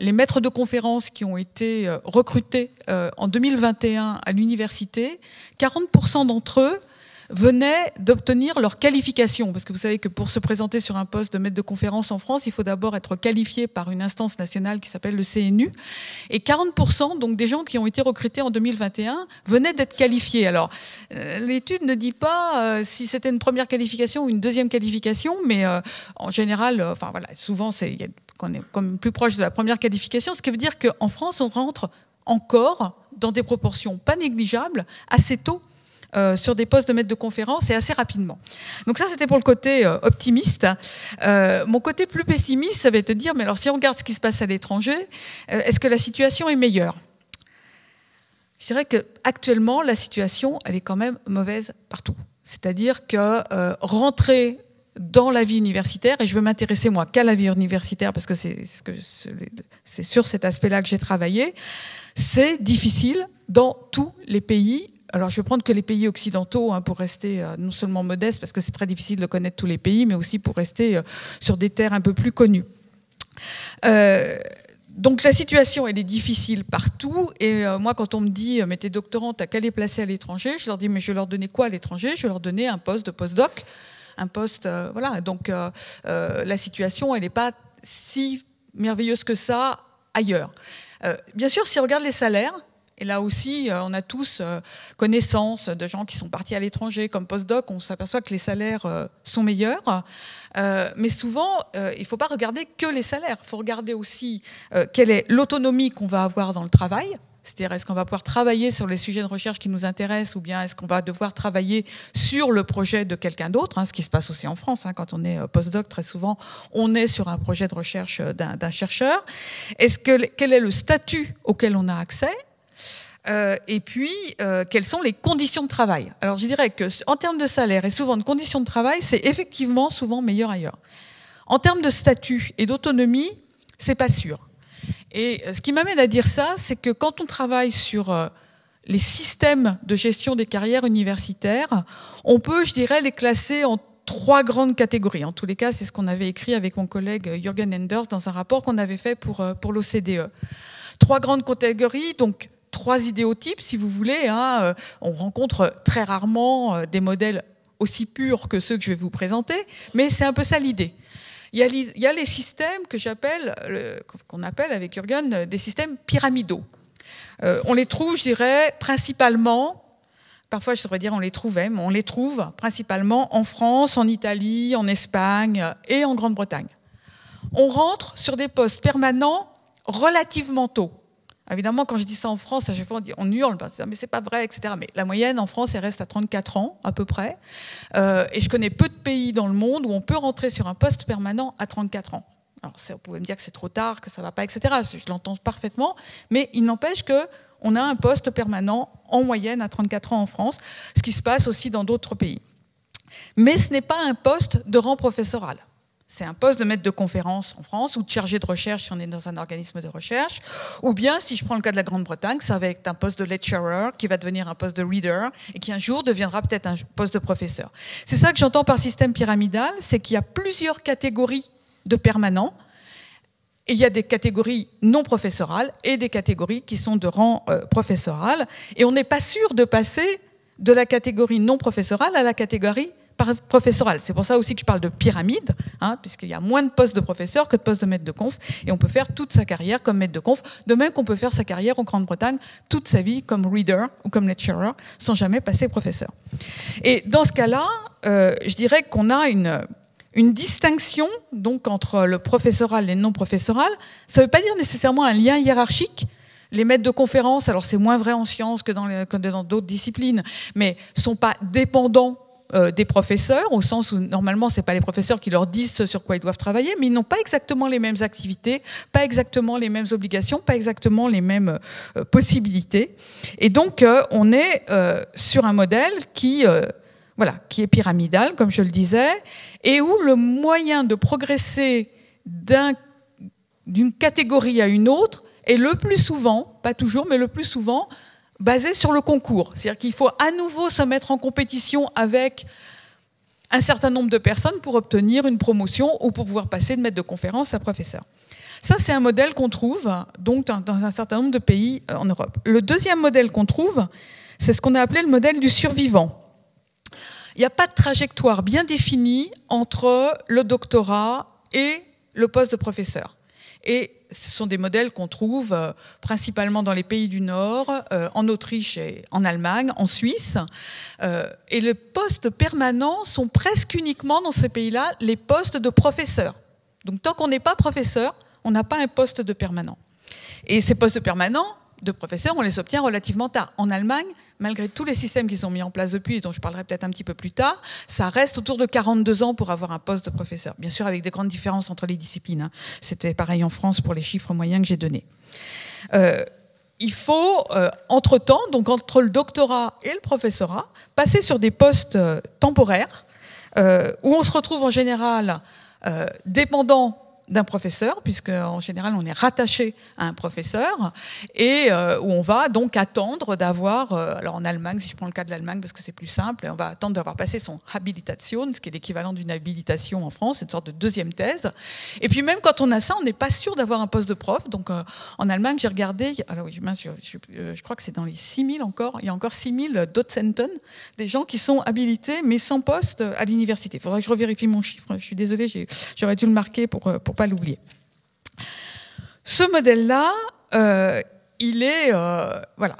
les maîtres de conférences qui ont été recrutés en 2021 à l'université, 40% d'entre eux venaient d'obtenir leur qualification. Parce que vous savez que pour se présenter sur un poste de maître de conférence en France, il faut d'abord être qualifié par une instance nationale qui s'appelle le CNU. Et 40%, donc des gens qui ont été recrutés en 2021, venaient d'être qualifiés. Alors, l'étude ne dit pas si c'était une première qualification ou une deuxième qualification, mais en général, enfin voilà, souvent on est comme plus proche de la première qualification, ce qui veut dire qu'en France, on rentre encore dans des proportions pas négligeables assez tôt sur des postes de maître de conférence et assez rapidement. Donc ça, c'était pour le côté optimiste. Mon côté plus pessimiste, ça va être de dire, mais alors si on regarde ce qui se passe à l'étranger, est-ce que la situation est meilleure ? Je dirais qu'actuellement, la situation, elle est quand même mauvaise partout. C'est-à-dire que rentrer dans la vie universitaire, et je veux m'intéresser moi qu'à la vie universitaire parce que c'est sur cet aspect-là que j'ai travaillé, c'est difficile dans tous les pays. Alors, je vais prendre que les pays occidentaux pour rester non seulement modeste, parce que c'est très difficile de connaître tous les pays, mais aussi pour rester sur des terres un peu plus connues. Donc, la situation, elle est difficile partout. Et moi, quand on me dit « mais t'es doctorante, t'as qu'à les placer à l'étranger », je leur dis « mais je vais leur donner quoi à l'étranger ? Je vais leur donner un poste de postdoc, un poste... voilà. Donc, la situation, elle n'est pas si merveilleuse que ça ailleurs. Bien sûr, si on regarde les salaires, et là aussi, on a tous connaissance de gens qui sont partis à l'étranger comme postdoc. On s'aperçoit que les salaires sont meilleurs. Mais souvent, il ne faut pas regarder que les salaires. Il faut regarder aussi quelle est l'autonomie qu'on va avoir dans le travail. C'est-à-dire, est-ce qu'on va pouvoir travailler sur les sujets de recherche qui nous intéressent ou bien est-ce qu'on va devoir travailler sur le projet de quelqu'un d'autre, ce qui se passe aussi en France. Quand on est postdoc, très souvent, on est sur un projet de recherche d'un chercheur. Quel est le statut auquel on a accès ? Et puis, quelles sont les conditions de travail ? Alors, je dirais qu'en termes de salaire et souvent de conditions de travail, c'est effectivement souvent meilleur ailleurs. En termes de statut et d'autonomie, c'est pas sûr. Et ce qui m'amène à dire ça, c'est que quand on travaille sur les systèmes de gestion des carrières universitaires, on peut, je dirais, les classer en 3 grandes catégories. En tous les cas, c'est ce qu'on avait écrit avec mon collègue Jürgen Enders dans un rapport qu'on avait fait pour l'OCDE. 3 grandes catégories, donc 3 idéotypes, si vous voulez. On rencontre très rarement des modèles aussi purs que ceux que je vais vous présenter, mais c'est un peu ça l'idée. Il y a les systèmes que qu'on appelle avec Jürgen des systèmes pyramidaux. On les trouve, je dirais, principalement, parfois je devrais dire on les trouvait, mais on les trouve principalement en France, en Italie, en Espagne et en Grande-Bretagne. On rentre sur des postes permanents relativement tôt. Évidemment, quand je dis ça en France, à chaque fois on hurle, mais c'est pas vrai, etc. Mais la moyenne en France, elle reste à 34 ans, à peu près. Et je connais peu de pays dans le monde où on peut rentrer sur un poste permanent à 34 ans. Alors, vous pouvez me dire que c'est trop tard, que ça va pas, etc. Je l'entends parfaitement, mais il n'empêche qu'on a un poste permanent en moyenne à 34 ans en France, ce qui se passe aussi dans d'autres pays. Mais ce n'est pas un poste de rang professoral. C'est un poste de maître de conférence en France ou de chargé de recherche si on est dans un organisme de recherche. Ou bien, si je prends le cas de la Grande-Bretagne, ça va être un poste de lecturer qui va devenir un poste de reader et qui un jour deviendra peut-être un poste de professeur. C'est ça que j'entends par système pyramidal, c'est qu'il y a plusieurs catégories de permanents. Et il y a des catégories non professorales et des catégories qui sont de rang professoral. Et on n'est pas sûr de passer de la catégorie non professorale à la catégorie professorale. C'est pour ça aussi que je parle de pyramide, hein, puisqu'il y a moins de postes de professeur que de postes de maître de conf, et on peut faire toute sa carrière comme maître de conf, de même qu'on peut faire sa carrière en Grande-Bretagne toute sa vie comme reader ou comme lecturer, sans jamais passer professeur. Et dans ce cas-là, je dirais qu'on a une distinction donc, entre le professoral et le non-professoral. Ça ne veut pas dire nécessairement un lien hiérarchique. Les maîtres de conférences, alors c'est moins vrai en sciences que dans d'autres disciplines, mais ne sont pas dépendants des professeurs, au sens où normalement ce n'est pas les professeurs qui leur disent ce sur quoi ils doivent travailler, mais ils n'ont pas exactement les mêmes activités, pas exactement les mêmes obligations, pas exactement les mêmes possibilités. Et donc on est sur un modèle qui est pyramidal, comme je le disais, et où le moyen de progresser d'une catégorie à une autre est le plus souvent, pas toujours, mais le plus souvent, basé sur le concours. C'est-à-dire qu'il faut à nouveau se mettre en compétition avec un certain nombre de personnes pour obtenir une promotion ou pour pouvoir passer de maître de conférence à professeur. Ça, c'est un modèle qu'on trouve donc, dans un certain nombre de pays en Europe. Le deuxième modèle qu'on trouve, c'est ce qu'on a appelé le modèle du survivant. Il n'y a pas de trajectoire bien définie entre le doctorat et le poste de professeur. Et ce sont des modèles qu'on trouve principalement dans les pays du Nord, en Autriche et en Allemagne, en Suisse. Et les postes permanents sont presque uniquement dans ces pays-là les postes de professeur. Donc tant qu'on n'est pas professeur, on n'a pas un poste de permanent. Et ces postes de permanents, de professeurs, on les obtient relativement tard. En Allemagne, malgré tous les systèmes qui sont mis en place depuis, et dont je parlerai peut-être un petit peu plus tard, ça reste autour de 42 ans pour avoir un poste de professeur. Bien sûr, avec des grandes différences entre les disciplines. Hein. C'était pareil en France pour les chiffres moyens que j'ai donnés. Il faut, entre-temps, donc entre le doctorat et le professorat, passer sur des postes temporaires, où on se retrouve en général dépendant d'un professeur, puisque en général on est rattaché à un professeur, et où on va donc attendre d'avoir, alors en Allemagne, si je prends le cas de l'Allemagne parce que c'est plus simple, on va attendre d'avoir passé son Habilitation, ce qui est l'équivalent d'une habilitation en France, une sorte de deuxième thèse. Et puis même quand on a ça, on n'est pas sûr d'avoir un poste de prof. Donc en Allemagne, j'ai regardé, alors oui, je crois que c'est dans les 6000 encore, il y a encore 6000 Dozenten, des gens qui sont habilités mais sans poste à l'université. Il faudrait que je revérifie mon chiffre, je suis désolée, j'aurais dû le marquer pour pas l'oublier. Ce modèle-là,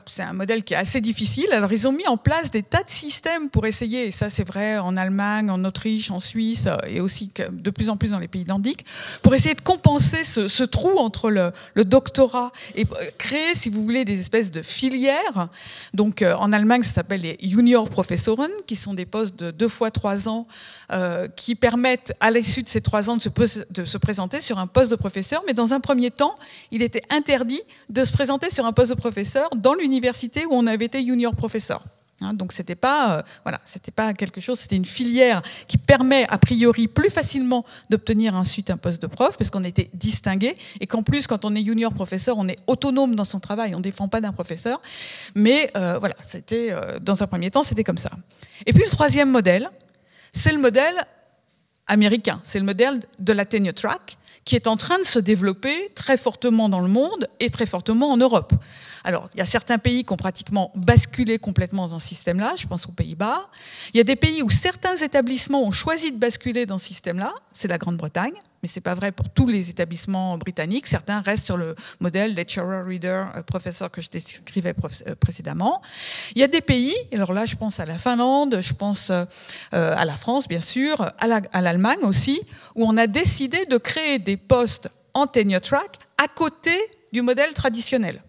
c'est un modèle qui est assez difficile. Alors ils ont mis en place des tas de systèmes pour essayer, et ça c'est vrai en Allemagne, en Autriche, en Suisse, et aussi de plus en plus dans les pays nordiques, pour essayer de compenser ce trou entre le doctorat et créer, si vous voulez, des espèces de filières. Donc en Allemagne, ça s'appelle les Junior Professoren, qui sont des postes de 2 fois 3 ans qui permettent, à l'issue de ces 3 ans, de se présenter sur un poste de professeur. Mais dans un premier temps, il était interdit de se présenter sur un poste de professeur dans l'université où on avait été junior professeur. Hein, donc c'était pas quelque chose, c'était une filière qui permet a priori plus facilement d'obtenir ensuite un poste de prof parce qu'on était distingué et qu'en plus quand on est junior professeur, on est autonome dans son travail, on ne dépend pas d'un professeur. Mais c'était dans un premier temps, c'était comme ça. Et puis le troisième modèle, c'est le modèle américain, c'est le modèle de la tenure track, qui est en train de se développer très fortement dans le monde et très fortement en Europe. Alors, il y a certains pays qui ont pratiquement basculé complètement dans ce système-là, je pense aux Pays-Bas. Il y a des pays où certains établissements ont choisi de basculer dans ce système-là, c'est la Grande-Bretagne, mais ce n'est pas vrai pour tous les établissements britanniques. Certains restent sur le modèle lecturer, reader, professeur que je décrivais précédemment. Il y a des pays, alors là je pense à la Finlande, je pense à la France bien sûr, à l'Allemagne aussi, où on a décidé de créer des postes en tenure track à côté du modèle traditionnel.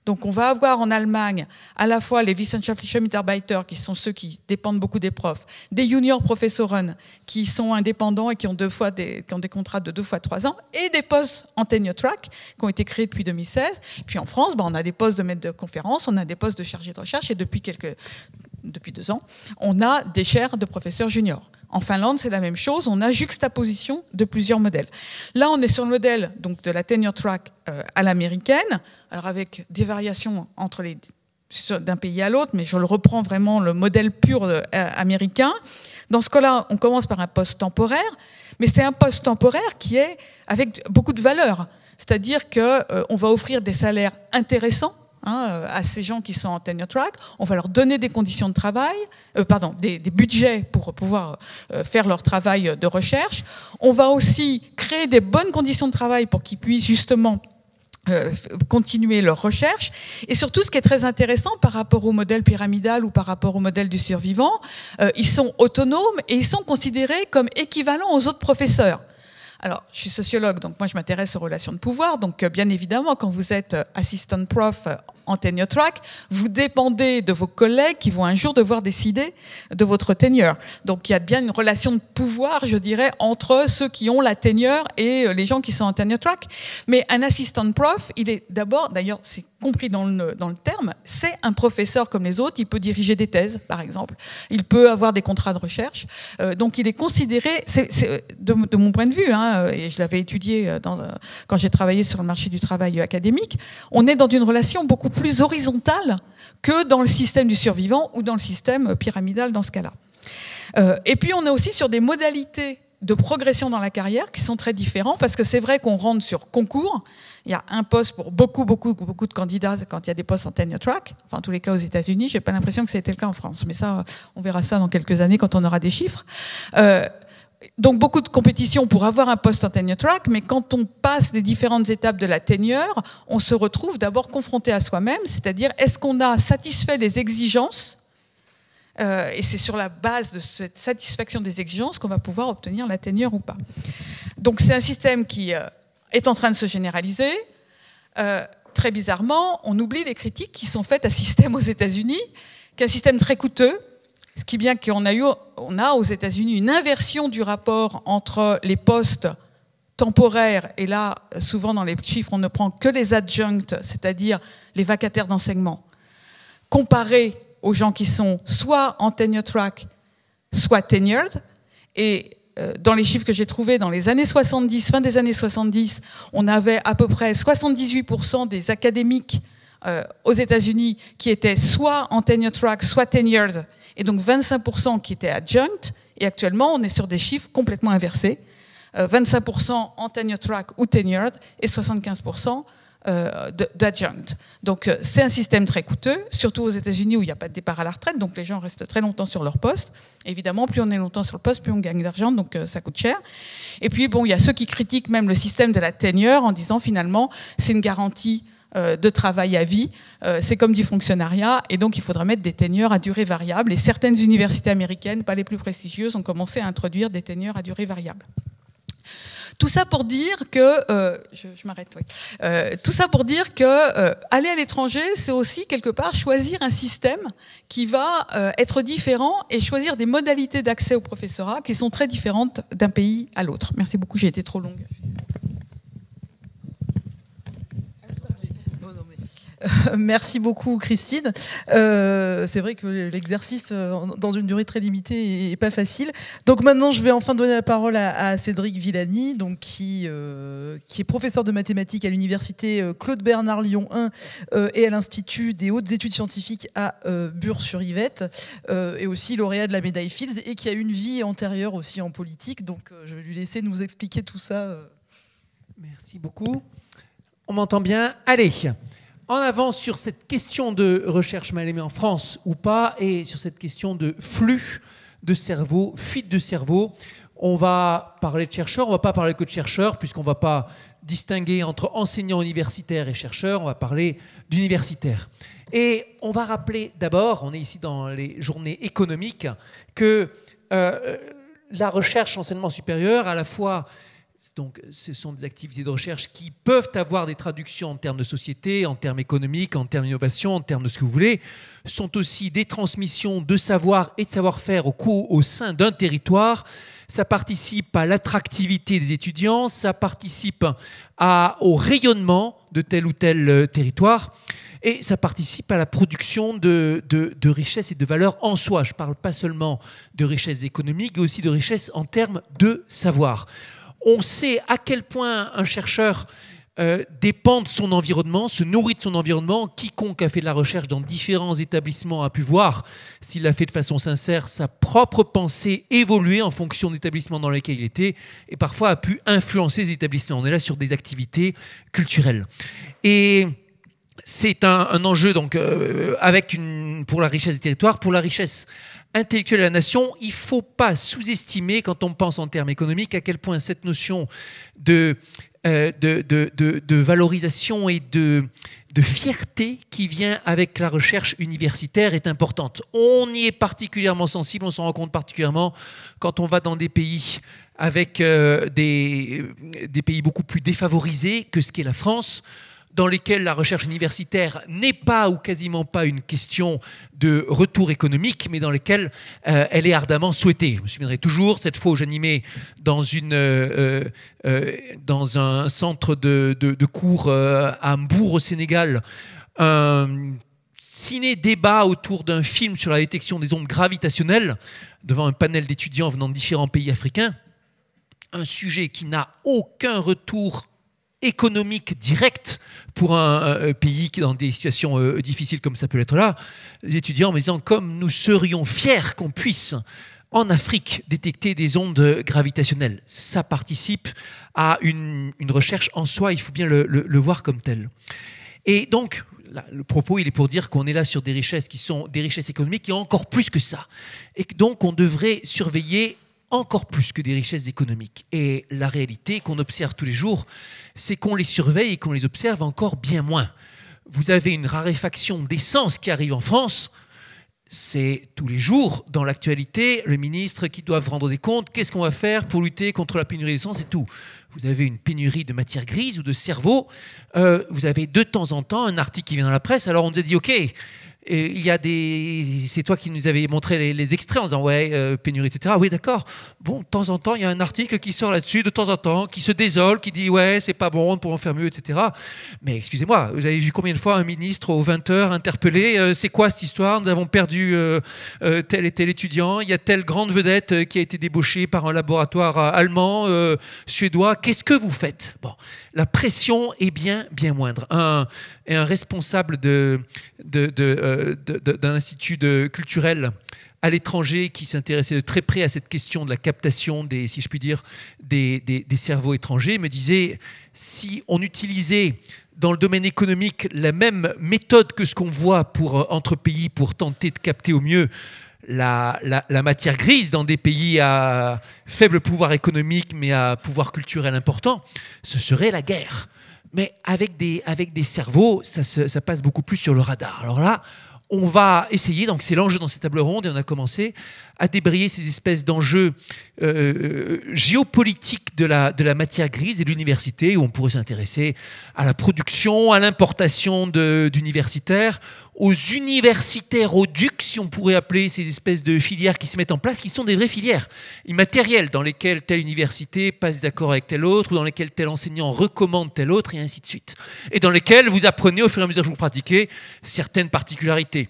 Donc on va avoir en Allemagne à la fois les wissenschaftliche Mitarbeiter, qui sont ceux qui dépendent beaucoup des profs, des junior professoren, qui sont indépendants et qui ont des contrats de 2 fois 3 ans, et des postes en tenure track qui ont été créés depuis 2016. Et puis en France, on a des postes de maître de conférence, on a des postes de chargé de recherche, et depuis 2 ans, on a des chaires de professeurs juniors. En Finlande, c'est la même chose, on a juxtaposition de plusieurs modèles. Là, on est sur le modèle donc, de la tenure track à l'américaine, alors avec des variations d'un pays à l'autre, mais je le reprends vraiment le modèle pur américain. Dans ce cas-là, on commence par un poste temporaire, mais c'est un poste temporaire qui est avec beaucoup de valeur. C'est-à-dire qu'on va offrir des salaires intéressants, à ces gens qui sont en tenure track. On va leur donner des conditions de travail, des budgets pour pouvoir faire leur travail de recherche. On va aussi créer des bonnes conditions de travail pour qu'ils puissent justement continuer leur recherche. Et surtout, ce qui est très intéressant par rapport au modèle pyramidal ou par rapport au modèle du survivant, ils sont autonomes et ils sont considérés comme équivalents aux autres professeurs. Alors, je suis sociologue, donc moi je m'intéresse aux relations de pouvoir. Donc, bien évidemment, quand vous êtes assistant prof en tenure track, vous dépendez de vos collègues qui vont un jour devoir décider de votre tenure. Donc, il y a bien une relation de pouvoir, je dirais, entre ceux qui ont la tenure et les gens qui sont en tenure track. Mais un assistant prof, il est d'abord, d'ailleurs, c'est compris dans le terme, c'est un professeur comme les autres. Il peut diriger des thèses, par exemple. Il peut avoir des contrats de recherche. Donc, il est considéré, de mon point de vue, et je l'avais étudié quand j'ai travaillé sur le marché du travail académique, on est dans une relation beaucoup plus horizontale que dans le système du survivant ou dans le système pyramidal dans ce cas-là. Et puis, on est aussi sur des modalités de progression dans la carrière qui sont très différents, parce que c'est vrai qu'on rentre sur concours. Il y a un poste pour beaucoup de candidats quand il y a des postes en tenure track. Enfin, en tous les cas aux États-Unis, j'ai pas l'impression que c'était le cas en France. Mais ça, on verra ça dans quelques années quand on aura des chiffres. Donc beaucoup de compétition pour avoir un poste en tenure track, mais quand on passe les différentes étapes de la tenure, on se retrouve d'abord confronté à soi-même, c'est-à-dire est-ce qu'on a satisfait les exigences, et c'est sur la base de cette satisfaction des exigences qu'on va pouvoir obtenir la tenure ou pas. Donc c'est un système qui est en train de se généraliser. Très bizarrement, on oublie les critiques qui sont faites à ce système aux États-Unis, qui est un système très coûteux, ce qui est bien qu'on a aux États-Unis une inversion du rapport entre les postes temporaires, et là, souvent dans les chiffres, on ne prend que les adjuncts, c'est-à-dire les vacataires d'enseignement, comparés aux gens qui sont soit en tenure track, soit tenured. Et dans les chiffres que j'ai trouvés, dans les années 70, fin des années 70, on avait à peu près 78% des académiques aux États-Unis qui étaient soit en tenure track, soit tenured, et donc 25% qui étaient adjunct. Et actuellement, on est sur des chiffres complètement inversés. 25% en tenure track ou tenured et 75% d'adjunct. Donc c'est un système très coûteux, surtout aux États-Unis où il n'y a pas de départ à la retraite, donc les gens restent très longtemps sur leur poste. Évidemment, plus on est longtemps sur le poste, plus on gagne d'argent, donc ça coûte cher. Et puis bon, il y a ceux qui critiquent même le système de la tenure en disant finalement c'est une garantie de travail à vie, c'est comme du fonctionnariat, et donc il faudrait mettre des tenures à durée variable. Et certaines universités américaines, pas les plus prestigieuses, ont commencé à introduire des tenures à durée variable. Tout ça pour dire que, je m'arrête, oui. Tout ça pour dire que aller à l'étranger, c'est aussi quelque part choisir un système qui va être différent et choisir des modalités d'accès au professorat qui sont très différentes d'un pays à l'autre. Merci beaucoup, j'ai été trop longue. Merci beaucoup Christine. C'est vrai que l'exercice dans une durée très limitée est pas facile. Donc maintenant je vais enfin donner la parole à Cédric Villani, donc qui est professeur de mathématiques à l'université Claude Bernard Lyon 1 et à l'Institut des hautes études scientifiques à Bure-sur-Yvette, et aussi lauréat de la médaille Fields, et qui a une vie antérieure aussi en politique. Donc je vais lui laisser nous expliquer tout ça. Merci beaucoup. On m'entend bien? Allez, en avant sur cette question de recherche mal aimée en France ou pas, et sur cette question de flux de cerveau, fuite de cerveau. On va parler de chercheurs, on ne va pas parler que de chercheurs, puisqu'on ne va pas distinguer entre enseignants universitaires et chercheurs, on va parler d'universitaires. Et on va rappeler d'abord, on est ici dans les journées économiques, que la recherche enseignement supérieur, à la fois... Donc, ce sont des activités de recherche qui peuvent avoir des traductions en termes de société, en termes économiques, en termes d'innovation, en termes de ce que vous voulez. Ce sont aussi des transmissions de savoir et de savoir-faire au sein d'un territoire. Ça participe à l'attractivité des étudiants, ça participe au rayonnement de tel ou tel territoire. Et ça participe à la production de richesses et de valeurs en soi. Je ne parle pas seulement de richesses économiques, mais aussi de richesses en termes de savoir. On sait à quel point un chercheur dépend de son environnement, se nourrit de son environnement. Quiconque a fait de la recherche dans différents établissements a pu voir, s'il l'a fait de façon sincère, sa propre pensée évoluer en fonction de l'établissement dans lequel il était, et parfois a pu influencer les établissements. On est là sur des activités culturelles. Et c'est un enjeu donc, pour la richesse des territoires, pour la richesse intellectuelle de la nation. Il ne faut pas sous-estimer, quand on pense en termes économiques, à quel point cette notion de valorisation et de fierté qui vient avec la recherche universitaire est importante. On y est particulièrement sensible, on s'en rend compte particulièrement quand on va dans des pays avec des pays beaucoup plus défavorisés que ce qu'est la France, dans lesquels la recherche universitaire n'est pas ou quasiment pas une question de retour économique, mais dans lesquels elle est ardemment souhaitée. Je me souviendrai toujours, cette fois où j'animais dans un centre de cours à Hambourg, au Sénégal, un ciné-débat autour d'un film sur la détection des ondes gravitationnelles, devant un panel d'étudiants venant de différents pays africains, un sujet qui n'a aucun retour économique direct pour un pays qui est dans des situations difficiles comme ça peut l'être là, les étudiants me disant comme nous serions fiers qu'on puisse en Afrique détecter des ondes gravitationnelles. Ça participe à une recherche en soi, il faut bien le voir comme tel. Et donc, là, le propos, il est pour dire qu'on est là sur des richesses qui sont des richesses économiques et encore plus que ça. Et donc, on devrait surveiller encore plus que des richesses économiques. Et la réalité qu'on observe tous les jours, c'est qu'on les surveille et qu'on les observe encore bien moins. Vous avez une raréfaction d'essence qui arrive en France, c'est tous les jours, dans l'actualité, le ministre qui doit rendre des comptes, qu'est-ce qu'on va faire pour lutter contre la pénurie d'essence et tout. Vous avez une pénurie de matière grise ou de cerveau, vous avez de temps en temps un article qui vient dans la presse, alors on nous a dit « Ok ». Et il y a c'est toi qui nous avais montré les extraits en disant ouais, pénurie, etc. Oui, d'accord. Bon, de temps en temps, il y a un article qui sort là-dessus, de temps en temps, qui se désole, qui dit ouais, c'est pas bon, on pourrait en faire mieux, etc. Mais excusez-moi, vous avez vu combien de fois un ministre aux 20h interpellé c'est quoi cette histoire? Nous avons perdu tel et tel étudiant, il y a telle grande vedette qui a été débauchée par un laboratoire allemand, suédois. Qu'est-ce que vous faites? Bon, la pression est bien moindre. Un responsable d'un institut culturel à l'étranger qui s'intéressait de très près à cette question de la captation si je puis dire, des cerveaux étrangers me disait si on utilisait dans le domaine économique la même méthode que ce qu'on voit entre pays pour tenter de capter au mieux la matière grise dans des pays à faible pouvoir économique mais à pouvoir culturel important, ce serait la guerre. Mais avec des cerveaux, ça passe beaucoup plus sur le radar. Alors là, on va essayer, donc c'est l'enjeu dans cette table ronde, et on a commencé à débrayer ces espèces d'enjeux géopolitiques de la matière grise et de l'université, où on pourrait s'intéresser à la production, à l'importation d'universitaires, aux universitaires, aux ducs, si on pourrait appeler ces espèces de filières qui se mettent en place, qui sont des vraies filières immatérielles, dans lesquelles telle université passe d'accord avec telle autre, ou dans lesquelles tel enseignant recommande tel autre, et ainsi de suite. Et dans lesquelles vous apprenez, au fur et à mesure que vous pratiquez, certaines particularités.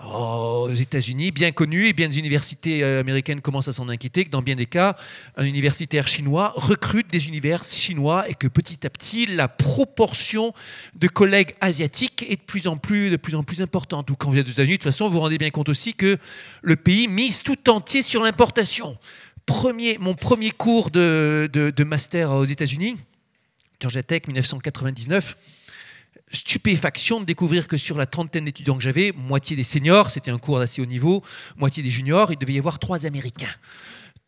Aux États-Unis, bien connu, et bien des universités américaines commencent à s'en inquiéter, que dans bien des cas, un universitaire chinois recrute des universitaires chinois et que petit à petit, la proportion de collègues asiatiques est de plus en plus importante. Ou quand vous êtes aux États-Unis, de toute façon, vous vous rendez bien compte aussi que le pays mise tout entier sur l'importation. Mon premier cours de master aux États-Unis, Georgia Tech, 1999, stupéfaction de découvrir que sur la trentaine d'étudiants que j'avais, moitié des seniors, c'était un cours d'assez haut niveau, moitié des juniors, il devait y avoir 3 Américains.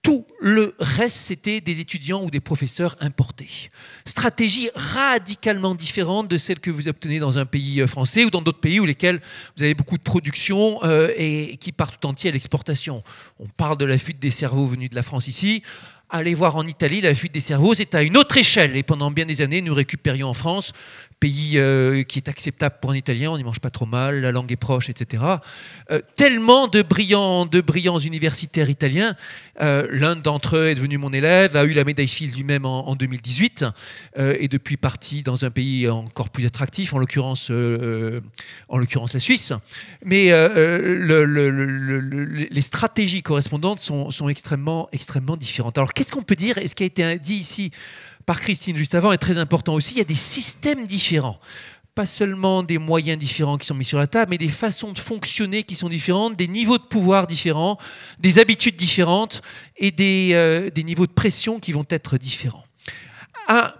Tout le reste, c'était des étudiants ou des professeurs importés. Stratégie radicalement différente de celle que vous obtenez dans un pays français ou dans d'autres pays où lesquels vous avez beaucoup de production et qui partent tout entier à l'exportation. On parle de la fuite des cerveaux venus de la France ici. Allez voir en Italie, la fuite des cerveaux, c'est à une autre échelle. Et pendant bien des années, nous récupérions en France, pays qui est acceptable pour un Italien, on n'y mange pas trop mal, la langue est proche, etc. Tellement de brillants universitaires italiens. L'un d'entre eux est devenu mon élève, a eu la médaille Fields lui-même en 2018, et depuis parti dans un pays encore plus attractif, en l'occurrence la Suisse. Mais les stratégies correspondantes sont extrêmement différentes. Alors qu'est-ce qu'on peut dire? Et ce qui a été dit ici par Christine juste avant est très important aussi. Il y a des systèmes différents. Pas seulement des moyens différents qui sont mis sur la table, mais des façons de fonctionner qui sont différentes, des niveaux de pouvoir différents, des habitudes différentes et des niveaux de pression qui vont être différents.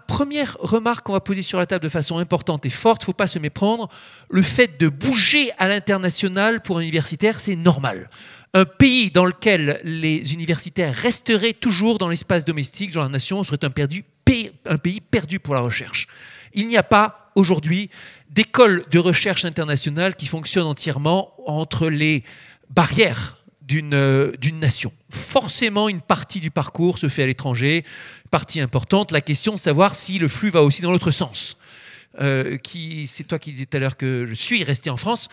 Première remarque qu'on va poser sur la table de façon importante et forte, il ne faut pas se méprendre, le fait de bouger à l'international pour un universitaire, c'est normal. Un pays dans lequel les universitaires resteraient toujours dans l'espace domestique, dans la nation, serait un pays perdu pour la recherche. Il n'y a pas aujourd'hui d'école de recherche internationale qui fonctionne entièrement entre les barrières d'une nation. Forcément, une partie du parcours se fait à l'étranger, partie importante. La question de savoir si le flux va aussi dans l'autre sens. C'est toi qui disais tout à l'heure que je suis resté en France.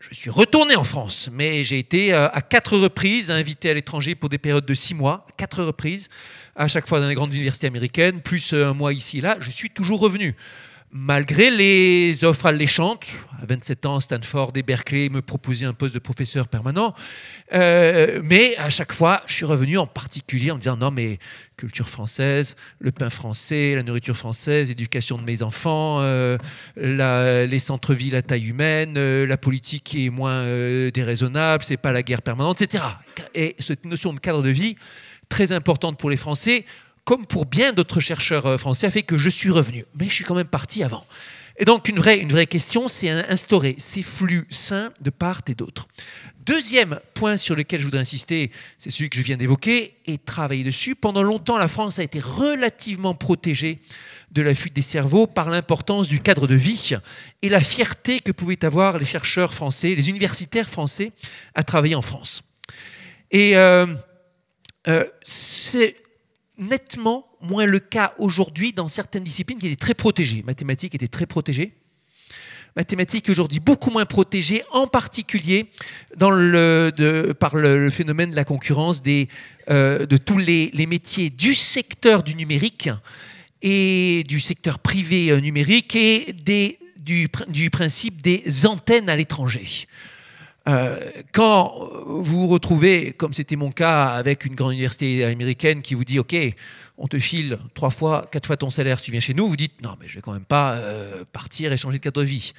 Je suis retourné en France, mais j'ai été à 4 reprises invité à l'étranger pour des périodes de 6 mois, 4 reprises, à chaque fois dans les grandes universités américaines, plus un mois ici et là. Je suis toujours revenu. Malgré les offres alléchantes, à 27 ans, Stanford et Berkeley me proposaient un poste de professeur permanent, mais à chaque fois, je suis revenu en particulier en me disant non mais culture française, le pain français, la nourriture française, l'éducation de mes enfants, les centres-villes à taille humaine, la politique qui est moins déraisonnable, c'est pas la guerre permanente, etc. Et cette notion de cadre de vie, très importante pour les Français, comme pour bien d'autres chercheurs français, a fait que je suis revenu. Mais je suis quand même parti avant. Et donc, une vraie question, c'est instaurer ces flux sains de part et d'autre. Deuxième point sur lequel je voudrais insister, c'est celui que je viens d'évoquer, et travailler dessus. Pendant longtemps, la France a été relativement protégée de la fuite des cerveaux par l'importance du cadre de vie et la fierté que pouvaient avoir les chercheurs français, les universitaires français, à travailler en France. Et c'est nettement moins le cas aujourd'hui dans certaines disciplines qui étaient très protégées. Mathématiques étaient très protégées. Mathématiques aujourd'hui beaucoup moins protégées, en particulier par le phénomène de la concurrence de tous les métiers du secteur du numérique et du secteur privé numérique et du principe des antennes à l'étranger. Quand vous vous retrouvez, comme c'était mon cas, avec une grande université américaine qui vous dit « Ok, on te file 3 fois, 4 fois ton salaire si tu viens chez nous », vous dites « Non, mais je ne vais quand même pas partir et changer de cadre de vie ».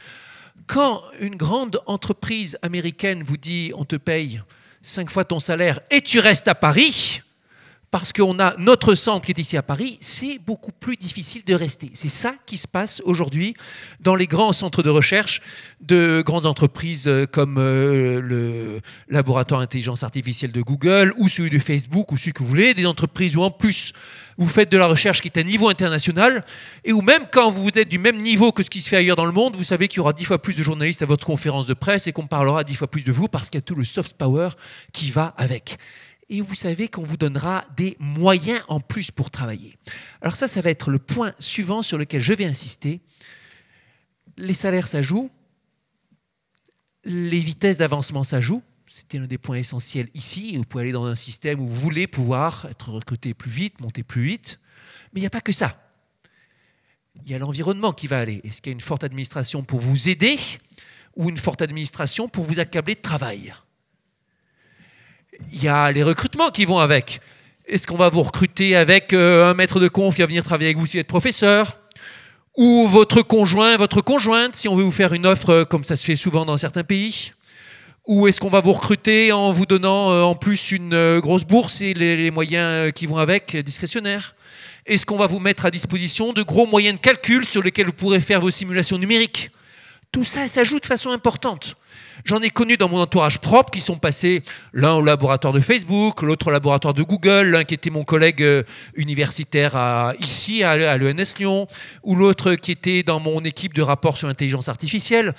Quand une grande entreprise américaine vous dit « On te paye 5 fois ton salaire et tu restes à Paris », parce qu'on a notre centre qui est ici à Paris, c'est beaucoup plus difficile de rester. C'est ça qui se passe aujourd'hui dans les grands centres de recherche de grandes entreprises comme le laboratoire intelligence artificielle de Google ou celui de Facebook ou celui que vous voulez, des entreprises où en plus vous faites de la recherche qui est à niveau international et où même quand vous êtes du même niveau que ce qui se fait ailleurs dans le monde, vous savez qu'il y aura 10 fois plus de journalistes à votre conférence de presse et qu'on parlera 10 fois plus de vous parce qu'il y a tout le soft power qui va avec. Et vous savez qu'on vous donnera des moyens en plus pour travailler. Alors ça va être le point suivant sur lequel je vais insister. Les salaires, ça joue. Les vitesses d'avancement, ça joue. C'était l'un des points essentiels ici. Vous pouvez aller dans un système où vous voulez pouvoir être recruté plus vite, monter plus vite. Mais il n'y a pas que ça. Il y a l'environnement qui va aller. Est-ce qu'il y a une forte administration pour vous aider ou une forte administration pour vous accabler de travail ? Il y a les recrutements qui vont avec. Est-ce qu'on va vous recruter avec un maître de conf qui va venir travailler avec vous si vous êtes professeur ? Ou votre conjoint, votre conjointe, si on veut vous faire une offre comme ça se fait souvent dans certains pays ? Ou est-ce qu'on va vous recruter en vous donnant en plus une grosse bourse et les moyens qui vont avec, discrétionnaires ? Est-ce qu'on va vous mettre à disposition de gros moyens de calcul sur lesquels vous pourrez faire vos simulations numériques ? Tout ça s'ajoute de façon importante. J'en ai connu dans mon entourage propre qui sont passés l'un au laboratoire de Facebook, l'autre au laboratoire de Google, l'un qui était mon collègue universitaire ici à l'ENS Lyon, ou l'autre qui était dans mon équipe de rapport sur l'intelligence artificielle.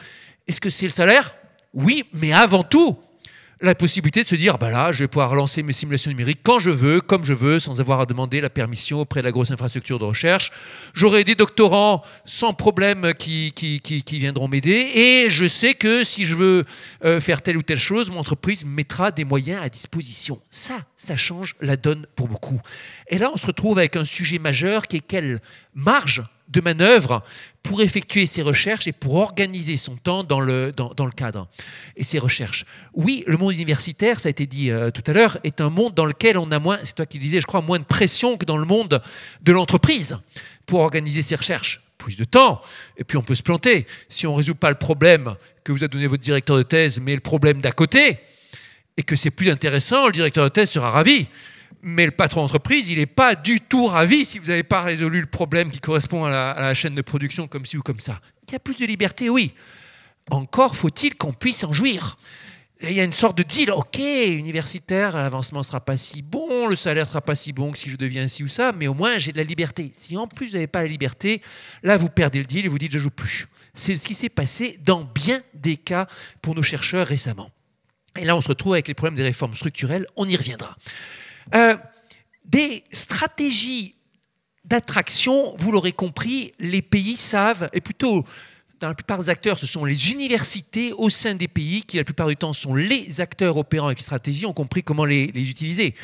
Est-ce que c'est le salaire ? Oui, mais avant tout, la possibilité de se dire, bah là, je vais pouvoir lancer mes simulations numériques quand je veux, comme je veux, sans avoir à demander la permission auprès de la grosse infrastructure de recherche. J'aurai des doctorants sans problème qui viendront m'aider. Et je sais que si je veux faire telle ou telle chose, mon entreprise mettra des moyens à disposition. Ça change la donne pour beaucoup. Et là, on se retrouve avec un sujet majeur qui est quelle marge de manœuvre pour effectuer ses recherches et pour organiser son temps dans le cadre et ses recherches. Oui, le monde universitaire, ça a été dit tout à l'heure, est un monde dans lequel on a moins, c'est toi qui le disais, je crois, moins de pression que dans le monde de l'entreprise pour organiser ses recherches. Plus de temps, et puis on peut se planter. Si on ne résout pas le problème que vous a donné votre directeur de thèse, mais le problème d'à côté, et que c'est plus intéressant, le directeur de thèse sera ravi. Mais le patron d'entreprise, il n'est pas du tout ravi si vous n'avez pas résolu le problème qui correspond à la chaîne de production comme ci ou comme ça. Il y a plus de liberté, oui. Encore faut-il qu'on puisse en jouir. Et il y a une sorte de deal, ok, universitaire, l'avancement ne sera pas si bon, le salaire ne sera pas si bon que si je deviens ci ou ça, mais au moins j'ai de la liberté. Si en plus vous n'avez pas la liberté, là vous perdez le deal et vous dites je ne joue plus. C'est ce qui s'est passé dans bien des cas pour nos chercheurs récemment. Et là on se retrouve avec les problèmes des réformes structurelles, on y reviendra. Des stratégies d'attraction, vous l'aurez compris, les pays savent, et plutôt dans la plupart des acteurs, ce sont les universités au sein des pays qui, la plupart du temps, sont les acteurs opérant avec les stratégies, ont compris comment les utiliser.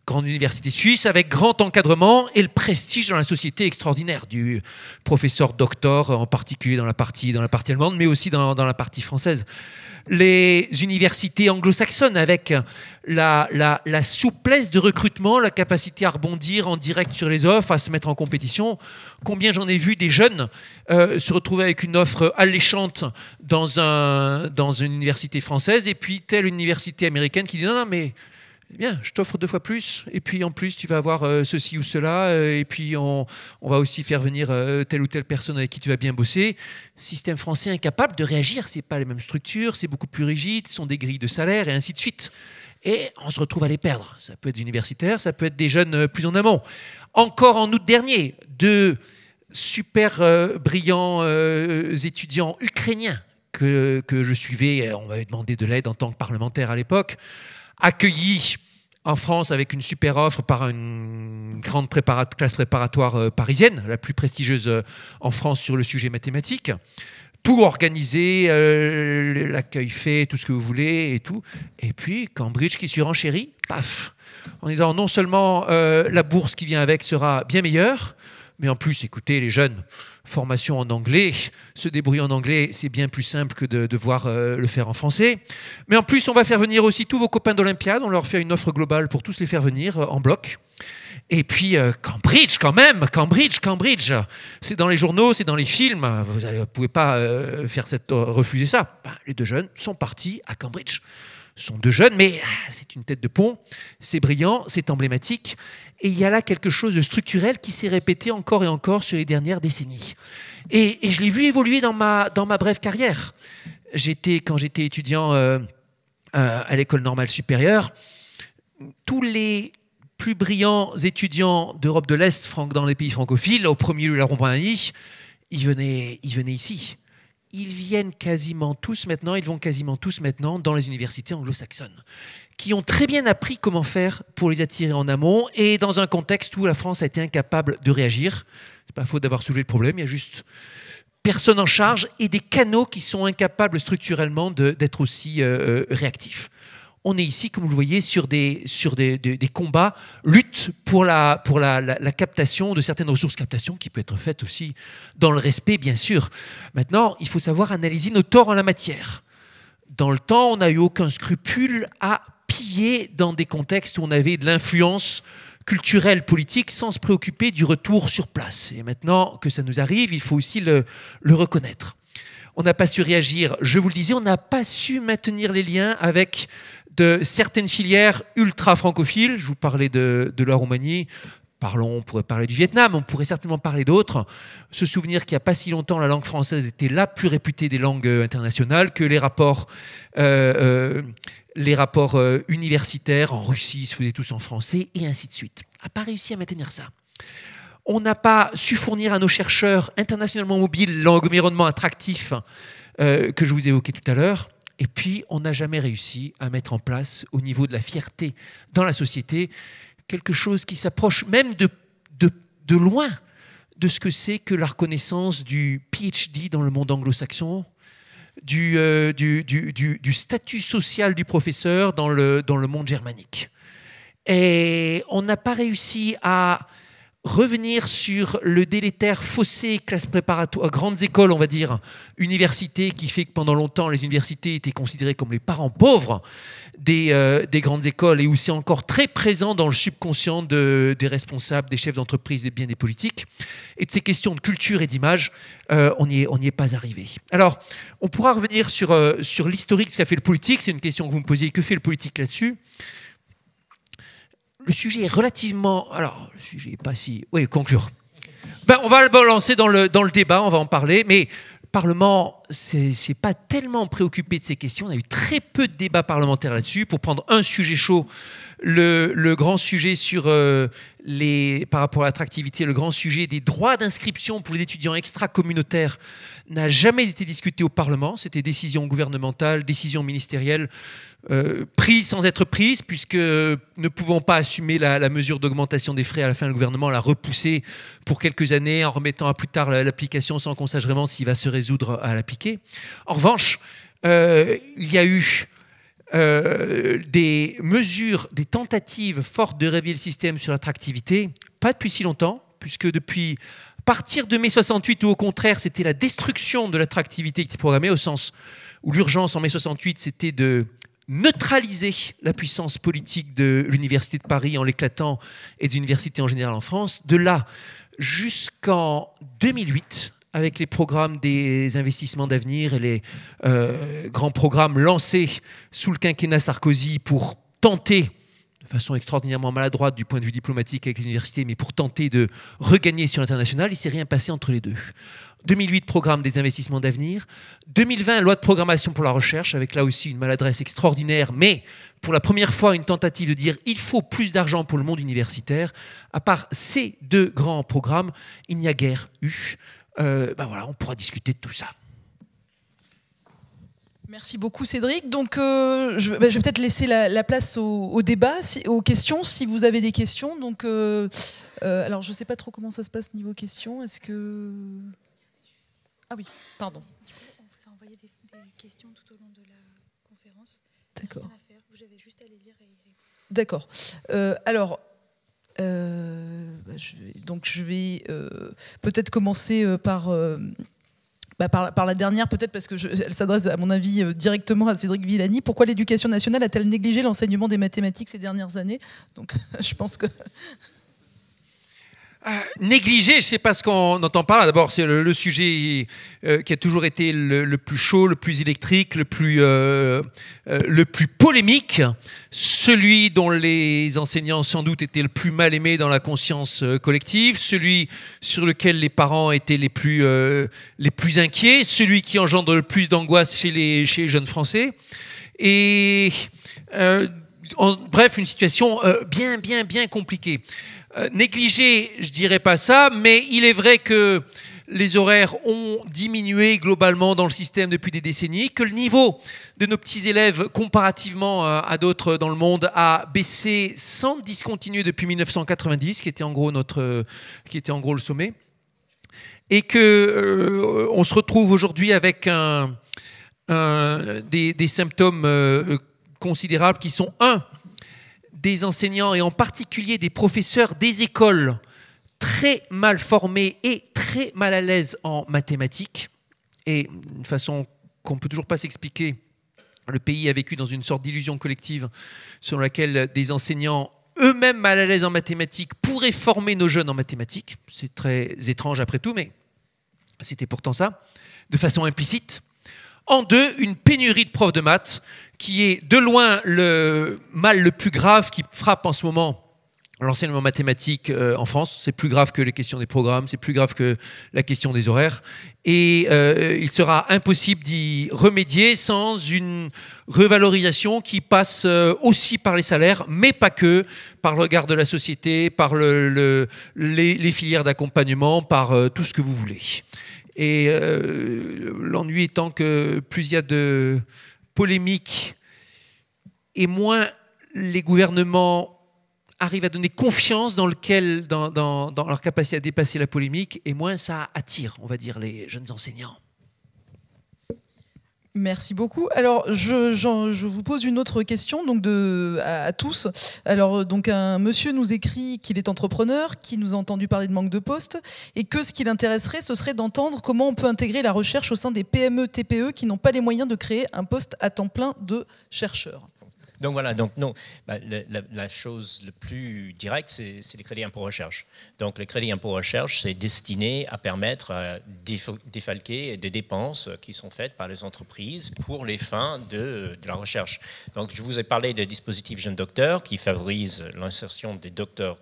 Grande université suisse avec grand encadrement et le prestige dans la société extraordinaire du professeur doctor, en particulier dans la partie allemande, mais aussi dans la partie française. Les universités anglo-saxonnes avec la souplesse de recrutement, la capacité à rebondir en direct sur les offres, à se mettre en compétition. Combien j'en ai vu des jeunes se retrouver avec une offre alléchante dans une université française et puis telle université américaine qui dit non, mais bien, je t'offre 2 fois plus, et puis en plus tu vas avoir ceci ou cela, et puis on va aussi faire venir telle ou telle personne avec qui tu vas bien bosser. Système français incapable de réagir, c'est pas les mêmes structures, c'est beaucoup plus rigide, ce sont des grilles de salaire, et ainsi de suite. Et on se retrouve à les perdre. Ça peut être des universitaires, ça peut être des jeunes plus en amont. Encore en août dernier, 2 super brillants étudiants ukrainiens que je suivais, on m'avait demandé de l'aide en tant que parlementaire à l'époque, accueillis en France avec une super offre par une grande classe préparatoire parisienne, la plus prestigieuse en France sur le sujet mathématique. Tout organisé, l'accueil fait, tout ce que vous voulez et tout. Et puis Cambridge qui surenchérit, paf, en disant non seulement la bourse qui vient avec sera bien meilleure, mais en plus, écoutez, les jeunes, formation en anglais, se débrouiller en anglais, c'est bien plus simple que de devoir le faire en français. Mais en plus, on va faire venir aussi tous vos copains d'Olympiade, on leur fait une offre globale pour tous les faire venir en bloc. Et puis Cambridge quand même, Cambridge, c'est dans les journaux, c'est dans les films, vous ne pouvez pas refuser ça. Ben, les 2 jeunes sont partis à Cambridge. Ce sont 2 jeunes, mais c'est une tête de pont, c'est brillant, c'est emblématique. Et il y a là quelque chose de structurel qui s'est répété encore et encore sur les dernières décennies. Et je l'ai vu évoluer dans ma brève carrière. Quand j'étais étudiant à l'école normale supérieure, tous les plus brillants étudiants d'Europe de l'Est dans les pays francophiles, au premier lieu la Roumanie, ils venaient ici. Ils vont quasiment tous maintenant dans les universités anglo-saxonnes, qui ont très bien appris comment faire pour les attirer en amont, et dans un contexte où la France a été incapable de réagir. C'est pas faute d'avoir soulevé le problème, il y a juste personne en charge et des canaux qui sont incapables structurellement d'être aussi réactifs. On est ici, comme vous le voyez, sur des combats, lutte pour la captation de certaines ressources, captation qui peut être faite aussi dans le respect, bien sûr. Maintenant, il faut savoir analyser nos torts en la matière. Dans le temps, on n'a eu aucun scrupule à piller dans des contextes où on avait de l'influence culturelle, politique, sans se préoccuper du retour sur place. Et maintenant que ça nous arrive, il faut aussi le reconnaître. On n'a pas su réagir, je vous le disais, on n'a pas su maintenir les liens avec de certaines filières ultra francophiles. Je vous parlais de la Roumanie, on pourrait parler du Vietnam, on pourrait certainement parler d'autres. Se souvenir qu'il n'y a pas si longtemps, la langue française était la plus réputée des langues internationales, que les rapports universitaires en Russie se faisaient tous en français, et ainsi de suite. On n'a pas réussi à maintenir ça. On n'a pas su fournir à nos chercheurs internationalement mobiles l'environnement attractif que je vous évoquais tout à l'heure. Et puis, on n'a jamais réussi à mettre en place, au niveau de la fierté dans la société, quelque chose qui s'approche même de loin de ce que c'est que la reconnaissance du PhD dans le monde anglo-saxon, du statut social du professeur dans le monde germanique. Et on n'a pas réussi à revenir sur le délétère fossé classe préparatoire, grandes écoles, on va dire, universités, qui fait que pendant longtemps, les universités étaient considérées comme les parents pauvres des grandes écoles, et où c'est encore très présent dans le subconscient des responsables, des chefs d'entreprise, des biens des politiques. Et de ces questions de culture et d'image, on n'y est pas arrivé. Alors, on pourra revenir sur l'historique de ce qu'a fait le politique. C'est une question que vous me posiez. Que fait le politique là-dessus ? le sujet est relativement... Alors, le sujet n'est pas si... Oui, conclure. Ben, on va le lancer dans le débat, on va en parler, mais le Parlement, c'est pas tellement préoccupé de ces questions. On a eu très peu de débats parlementaires là-dessus. Pour prendre un sujet chaud, le grand sujet sur par rapport à l'attractivité, le grand sujet des droits d'inscription pour les étudiants extra-communautaires n'a jamais été discuté au Parlement. C'était décision gouvernementale, décision ministérielle, prise sans être prise, puisque ne pouvant pas assumer la mesure d'augmentation des frais, à la fin le gouvernement l'a repoussée pour quelques années en remettant à plus tard l'application sans qu'on sache vraiment s'il va se résoudre à l'appliquer. En revanche, il y a eu des mesures, des tentatives fortes de réveiller le système sur l'attractivité, pas depuis si longtemps, puisque depuis à partir de mai 68, où au contraire c'était la destruction de l'attractivité qui était programmée, au sens où l'urgence en mai 68 c'était de neutraliser la puissance politique de l'Université de Paris en l'éclatant et des universités en général en France. De là jusqu'en 2008, avec les programmes des investissements d'avenir et les grands programmes lancés sous le quinquennat Sarkozy pour tenter, de façon extraordinairement maladroite du point de vue diplomatique avec les universités, mais pour tenter de regagner sur l'international, il ne s'est rien passé entre les deux. 2008, programme des investissements d'avenir. 2020, loi de programmation pour la recherche, avec là aussi une maladresse extraordinaire, mais pour la première fois une tentative de dire il faut plus d'argent pour le monde universitaire. À part ces deux grands programmes, il n'y a guère eu. Voilà, on pourra discuter de tout ça. Merci beaucoup Cédric. Donc je vais peut-être laisser la place au débat, aux questions, si vous avez des questions. Donc, alors je ne sais pas trop comment ça se passe niveau questions. Est-ce que... Ah oui, pardon. On vous a envoyé des questions tout au long de la conférence. D'accord. Rien à faire, vous avez juste à les lire et... D'accord. Alors... je vais peut-être commencer par la dernière, peut-être parce qu'elle s'adresse à mon avis directement à Cédric Villani. Pourquoi l'éducation nationale a-t-elle négligé l'enseignement des mathématiques ces dernières années? Donc je pense que... Négligé, je ne sais pas ce qu'on entend par là. D'abord, c'est le sujet qui a toujours été le plus chaud, le plus électrique, le plus polémique, celui dont les enseignants sans doute étaient le plus mal aimés dans la conscience collective, celui sur lequel les parents étaient les plus inquiets, celui qui engendre le plus d'angoisse chez les jeunes Français. Et bref, une situation bien compliquée. Négligé, je dirais pas ça, mais il est vrai que les horaires ont diminué globalement dans le système depuis des décennies, que le niveau de nos petits élèves, comparativement à d'autres dans le monde, a baissé sans discontinuer depuis 1990, qui était en gros le sommet, et que on se retrouve aujourd'hui avec des symptômes considérables qui sont des enseignants et en particulier des professeurs des écoles très mal formés et très mal à l'aise en mathématiques. Et d'une façon qu'on ne peut toujours pas s'expliquer, le pays a vécu dans une sorte d'illusion collective selon laquelle des enseignants eux-mêmes mal à l'aise en mathématiques pourraient former nos jeunes en mathématiques. C'est très étrange après tout, mais c'était pourtant ça, de façon implicite. En deux, une pénurie de profs de maths qui est de loin le mal le plus grave qui frappe en ce moment l'enseignement mathématique en France. C'est plus grave que les questions des programmes, c'est plus grave que la question des horaires. Et il sera impossible d'y remédier sans une revalorisation qui passe aussi par les salaires, mais pas que, par le regard de la société, par les filières d'accompagnement, par tout ce que vous voulez. Et l'ennui étant que plus il y a de polémiques et moins les gouvernements arrivent à donner confiance dans leur capacité à dépasser la polémique, et moins ça attire, on va dire, les jeunes enseignants. Merci beaucoup. Alors, je vous pose une autre question donc à tous. Alors, donc un monsieur nous écrit qu'il est entrepreneur, qui nous a entendu parler de manque de postes, et que ce qui l'intéresserait, ce serait d'entendre comment on peut intégrer la recherche au sein des PME, TPE qui n'ont pas les moyens de créer un poste à temps plein de chercheur. Donc voilà, donc non, la chose le plus directe, c'est le crédit impôt recherche. Donc le crédit impôt recherche, c'est destiné à permettre défalquer des dépenses qui sont faites par les entreprises pour les fins de la recherche. Donc je vous ai parlé des dispositifs Jeunes Docteurs qui favorisent l'insertion des docteurs,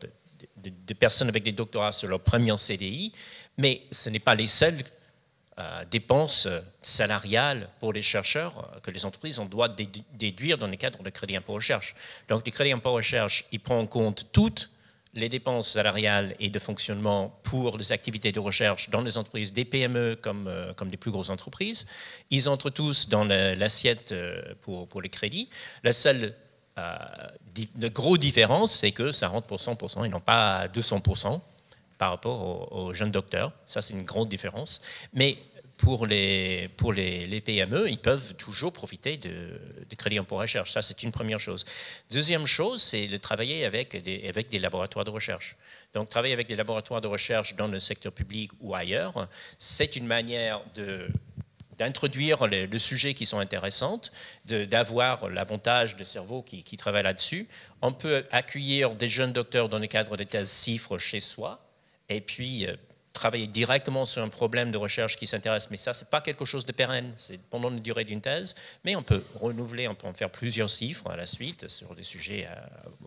de personnes avec des doctorats sur leur premier CDI, mais ce n'est pas les seuls dépenses salariales pour les chercheurs que les entreprises ont doit déduire dans le cadre de crédit impôt recherche. Donc le crédit impôt recherche, il prend en compte toutes les dépenses salariales et de fonctionnement pour les activités de recherche dans les entreprises, des PME comme des plus grosses entreprises. Ils entrent tous dans l'assiette pour les crédits. La seule grosse différence, c'est que ça rentre pour 100% et non pas 200% par rapport aux jeunes docteurs. Ça, c'est une grande différence. Mais pour les PME, ils peuvent toujours profiter de crédit impôt recherche. Ça, c'est une première chose. Deuxième chose, c'est de travailler avec des laboratoires de recherche. Donc, travailler avec des laboratoires de recherche dans le secteur public ou ailleurs, c'est une manière d'introduire les sujets qui sont intéressants, d'avoir l'avantage de cerveaux qui travaillent là-dessus. On peut accueillir des jeunes docteurs dans le cadre de thèses CIFRE chez soi, et puis travailler directement sur un problème de recherche qui s'intéresse. Mais ça, ce n'est pas quelque chose de pérenne, c'est pendant la durée d'une thèse, mais on peut renouveler, on peut en faire plusieurs CIFRE à la suite sur des sujets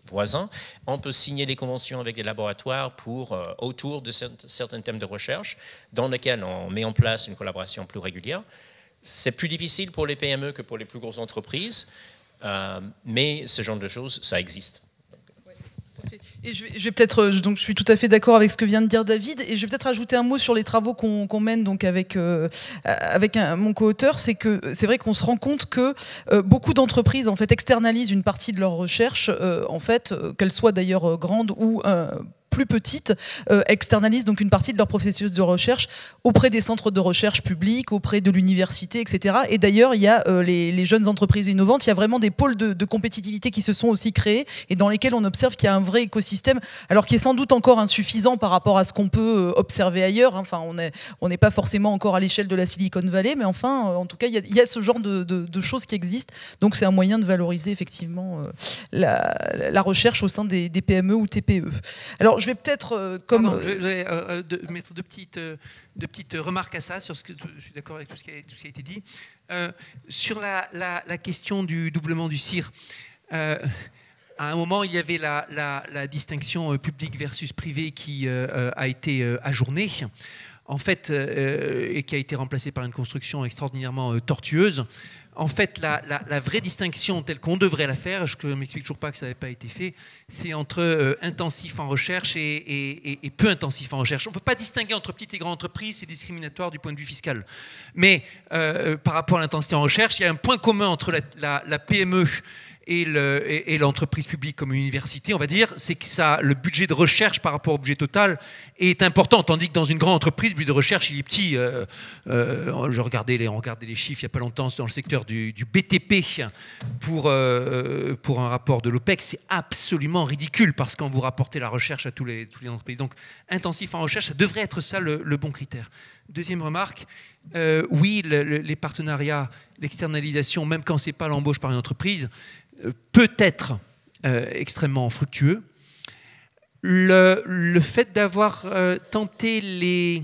voisins. On peut signer des conventions avec des laboratoires autour de certains thèmes de recherche dans lesquels on met en place une collaboration plus régulière. C'est plus difficile pour les PME que pour les plus grosses entreprises, mais ce genre de choses, ça existe. Et je vais peut-être, donc je suis tout à fait d'accord avec ce que vient de dire David, et je vais peut-être ajouter un mot sur les travaux qu'on mène donc avec mon co-auteur. C'est que c'est vrai qu'on se rend compte que beaucoup d'entreprises en fait externalisent une partie de leur recherche, en fait, qu'elles soient d'ailleurs grandes ou plus petites, externalisent donc une partie de leur processus de recherche auprès des centres de recherche publics, auprès de l'université, etc. Et d'ailleurs, il y a les jeunes entreprises innovantes, il y a vraiment des pôles de compétitivité qui se sont aussi créés et dans lesquels on observe qu'il y a un vrai écosystème, alors qui est sans doute encore insuffisant par rapport à ce qu'on peut observer ailleurs. Enfin, on n'est pas forcément encore à l'échelle de la Silicon Valley, mais enfin, en tout cas, il y a ce genre de choses qui existent. Donc, c'est un moyen de valoriser effectivement la recherche au sein des PME ou TPE. Alors, je vais peut-être je vais mettre deux petites remarques à ça, sur ce que je suis d'accord avec tout ce qui a été dit. Sur la question du doublement du CIR, à un moment, il y avait la distinction public versus privé qui a été ajournée, en fait, et qui a été remplacée par une construction extraordinairement tortueuse. En fait, la vraie distinction telle qu'on devrait la faire, je ne m'explique toujours pas que ça n'avait pas été fait, c'est entre intensif en recherche et peu intensif en recherche. On ne peut pas distinguer entre petites et grandes entreprises, c'est discriminatoire du point de vue fiscal. Mais par rapport à l'intensité en recherche, il y a un point commun entre la PME et l'entreprise publique comme une université, on va dire, c'est que le budget de recherche par rapport au budget total est important, tandis que dans une grande entreprise, le budget de recherche, il est petit. On regardait les chiffres il n'y a pas longtemps dans le secteur du BTP pour un rapport de l'OPEC, c'est absolument ridicule parce qu'on vous rapportez la recherche à tous les entreprises. Donc, intensif en recherche, ça devrait être ça le bon critère. Deuxième remarque, oui, les partenariats, l'externalisation, même quand ce n'est pas l'embauche par une entreprise, peut être extrêmement fructueux. Le fait d'avoir tenté les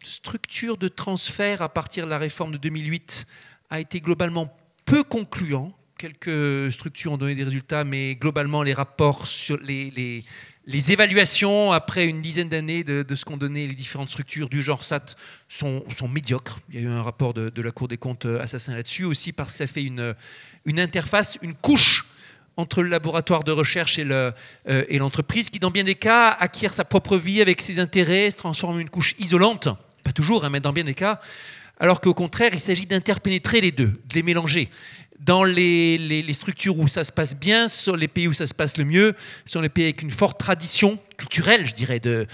structures de transfert à partir de la réforme de 2008 a été globalement peu concluant. Quelques structures ont donné des résultats, mais globalement, les rapports sur les évaluations après une dizaine d'années de ce qu'ont donné les différentes structures du genre SAT sont médiocres. Il y a eu un rapport de la Cour des comptes assassin là-dessus, aussi parce que ça fait une interface, une couche entre le laboratoire de recherche et l'entreprise qui, dans bien des cas, acquiert sa propre vie avec ses intérêts, se transforme en une couche isolante, pas toujours, mais dans bien des cas, alors qu'au contraire, il s'agit d'interpénétrer les deux, de les mélanger. Dans les structures où ça se passe bien, sur les pays où ça se passe le mieux, sont les pays avec une forte tradition culturelle, je dirais, de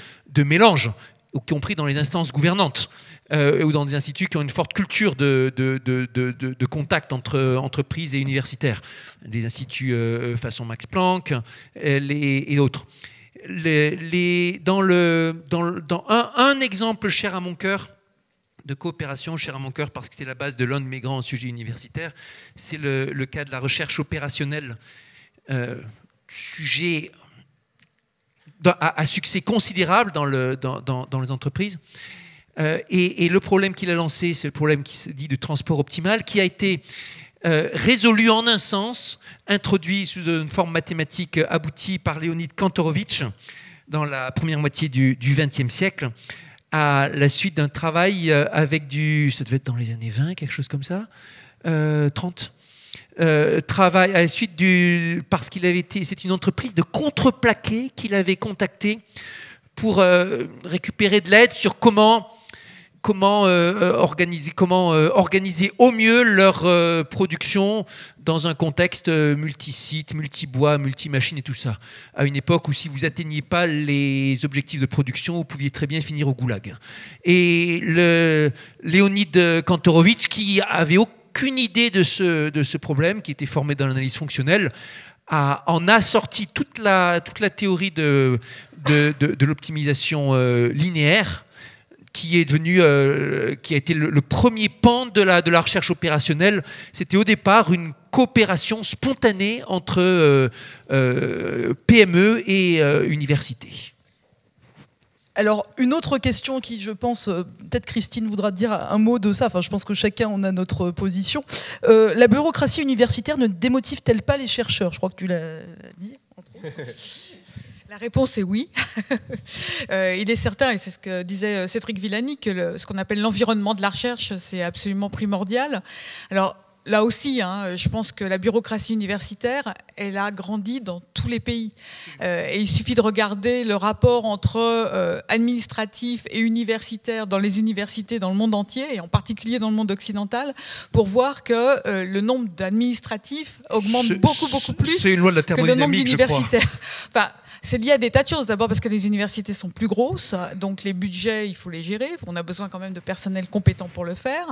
mélange, y compris dans les instances gouvernantes, ou dans des instituts qui ont une forte culture de contact entre entreprises et universitaires. Des instituts façon Max Planck et autres. Un exemple cher à mon cœur, de coopération cher à mon cœur parce que c'est la base de l'un de mes grands sujets universitaires. C'est le cas de la recherche opérationnelle, sujet à succès considérable dans les entreprises. Et le problème qu'il a lancé, c'est le problème qui se dit du transport optimal, qui a été résolu en un sens, introduit sous une forme mathématique aboutie par Leonid Kantorovitch dans la première moitié du XXe siècle, à la suite d'un travail avec ça devait être dans les années 20, quelque chose comme ça, 30. Travail à la suite parce qu'il avait été, c'est une entreprise de contreplaqué qu'il avait contacté pour récupérer de l'aide sur comment organiser au mieux leur production dans un contexte multi-site, multi-bois, multi-machines et tout ça. À une époque où si vous n'atteigniez pas les objectifs de production, vous pouviez très bien finir au goulag. Et le Leonid Kantorovitch, qui avait aucune idée de ce problème, qui était formé dans l'analyse fonctionnelle, en a sorti toute la théorie de l'optimisation linéaire, qui a été le premier pan de la recherche opérationnelle. C'était au départ une coopération spontanée entre PME et universités. Alors, une autre question qui, je pense, peut-être Christine voudra dire un mot de ça, enfin, je pense que chacun en a notre position. La bureaucratie universitaire ne démotive-t-elle pas les chercheurs? Je crois que tu l'as dit, entre autres. La réponse est oui. Il est certain, et c'est ce que disait Cédric Villani, que ce qu'on appelle l'environnement de la recherche, c'est absolument primordial. Alors, là aussi, je pense que la bureaucratie universitaire, elle a grandi dans tous les pays. Et il suffit de regarder le rapport entre administratif et universitaire dans les universités dans le monde entier, et en particulier dans le monde occidental, pour voir que le nombre d'administratifs augmente beaucoup plus une loi de la que le nombre d'universitaires. Enfin, c'est lié à des tas de choses. D'abord parce que les universités sont plus grosses, donc les budgets, il faut les gérer. On a besoin quand même de personnel compétent pour le faire.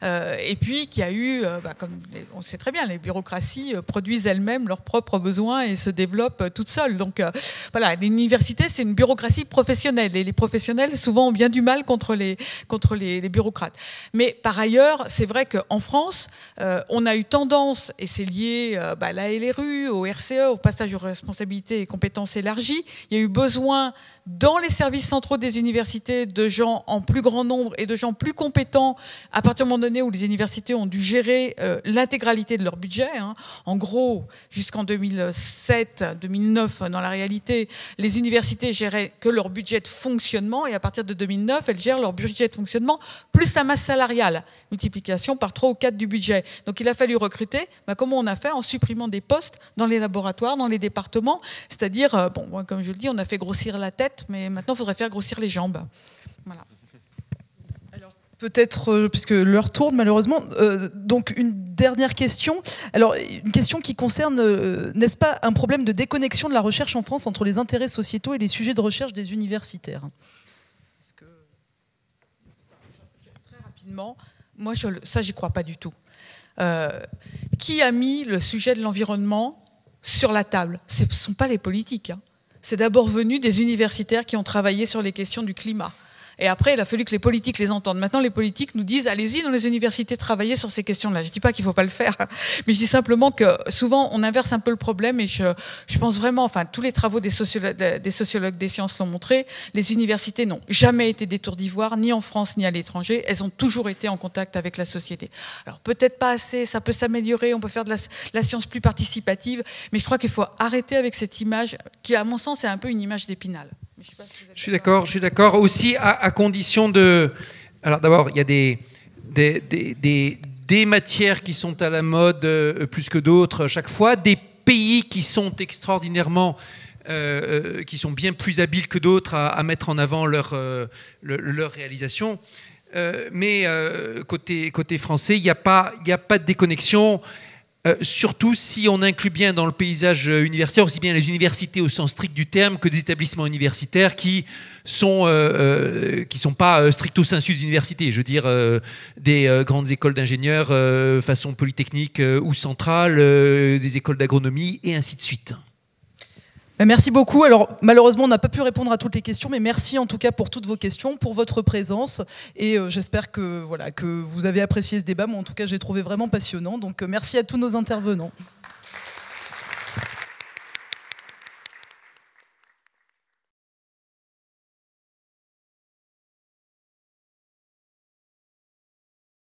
Et puis qu'il y a eu, comme on le sait très bien, les bureaucraties produisent elles-mêmes leurs propres besoins et se développent toutes seules. Donc voilà, l'université, c'est une bureaucratie professionnelle. Et les professionnels, souvent, ont bien du mal contre les bureaucrates. Mais par ailleurs, c'est vrai qu'en France, on a eu tendance, et c'est lié à la LRU, au RCE, au passage aux responsabilités et compétences élargies. Il y a eu besoin dans les services centraux des universités de gens en plus grand nombre et de gens plus compétents à partir du moment donné où les universités ont dû gérer l'intégralité de leur budget. En gros, jusqu'en 2007-2009, dans la réalité, les universités géraient que leur budget de fonctionnement et à partir de 2009, elles gèrent leur budget de fonctionnement plus la masse salariale, multiplication par 3 ou 4 du budget. Donc il a fallu recruter. Comment on a fait? En supprimant des postes dans les laboratoires, dans les départements, c'est-à-dire, comme je le dis, on a fait grossir la tête, mais maintenant, il faudrait faire grossir les jambes. Voilà. Alors, peut-être, puisque l'heure tourne, malheureusement, donc une dernière question. Alors, une question qui concerne, n'est-ce pas un problème de déconnexion de la recherche en France entre les intérêts sociétaux et les sujets de recherche des universitaires? Est-ce que... Très rapidement, moi, ça, j'y crois pas du tout. Qui a mis le sujet de l'environnement sur la table? Ce ne sont pas les politiques, C'est d'abord venu des universitaires qui ont travaillé sur les questions du climat. Et après, il a fallu que les politiques les entendent. Maintenant, les politiques nous disent, allez-y dans les universités, travailler sur ces questions-là. Je ne dis pas qu'il ne faut pas le faire, mais je dis simplement que souvent, on inverse un peu le problème. Et je pense vraiment, tous les travaux des sociologues des sciences l'ont montré, les universités n'ont jamais été des tours d'ivoire, ni en France, ni à l'étranger. Elles ont toujours été en contact avec la société. Alors, peut-être pas assez, ça peut s'améliorer, on peut faire de la science plus participative, mais je crois qu'il faut arrêter avec cette image, qui, à mon sens, est un peu une image d'Épinal. Je suis d'accord. Aussi, à condition de... Alors d'abord, il y a des matières qui sont à la mode plus que d'autres chaque fois, des pays qui sont extraordinairement... qui sont bien plus habiles que d'autres à mettre en avant leur réalisation. Mais côté français, il n'y a pas de déconnexion. Surtout si on inclut bien dans le paysage universitaire aussi bien les universités au sens strict du terme que des établissements universitaires qui sont pas stricto sensu d'université. Je veux dire des grandes écoles d'ingénieurs façon polytechnique ou centrale, des écoles d'agronomie et ainsi de suite. Merci beaucoup. Alors malheureusement, on n'a pas pu répondre à toutes les questions, mais merci en tout cas pour toutes vos questions, pour votre présence, et j'espère que, voilà, que vous avez apprécié ce débat. Moi, en tout cas, j'ai trouvé vraiment passionnant. Donc merci à tous nos intervenants.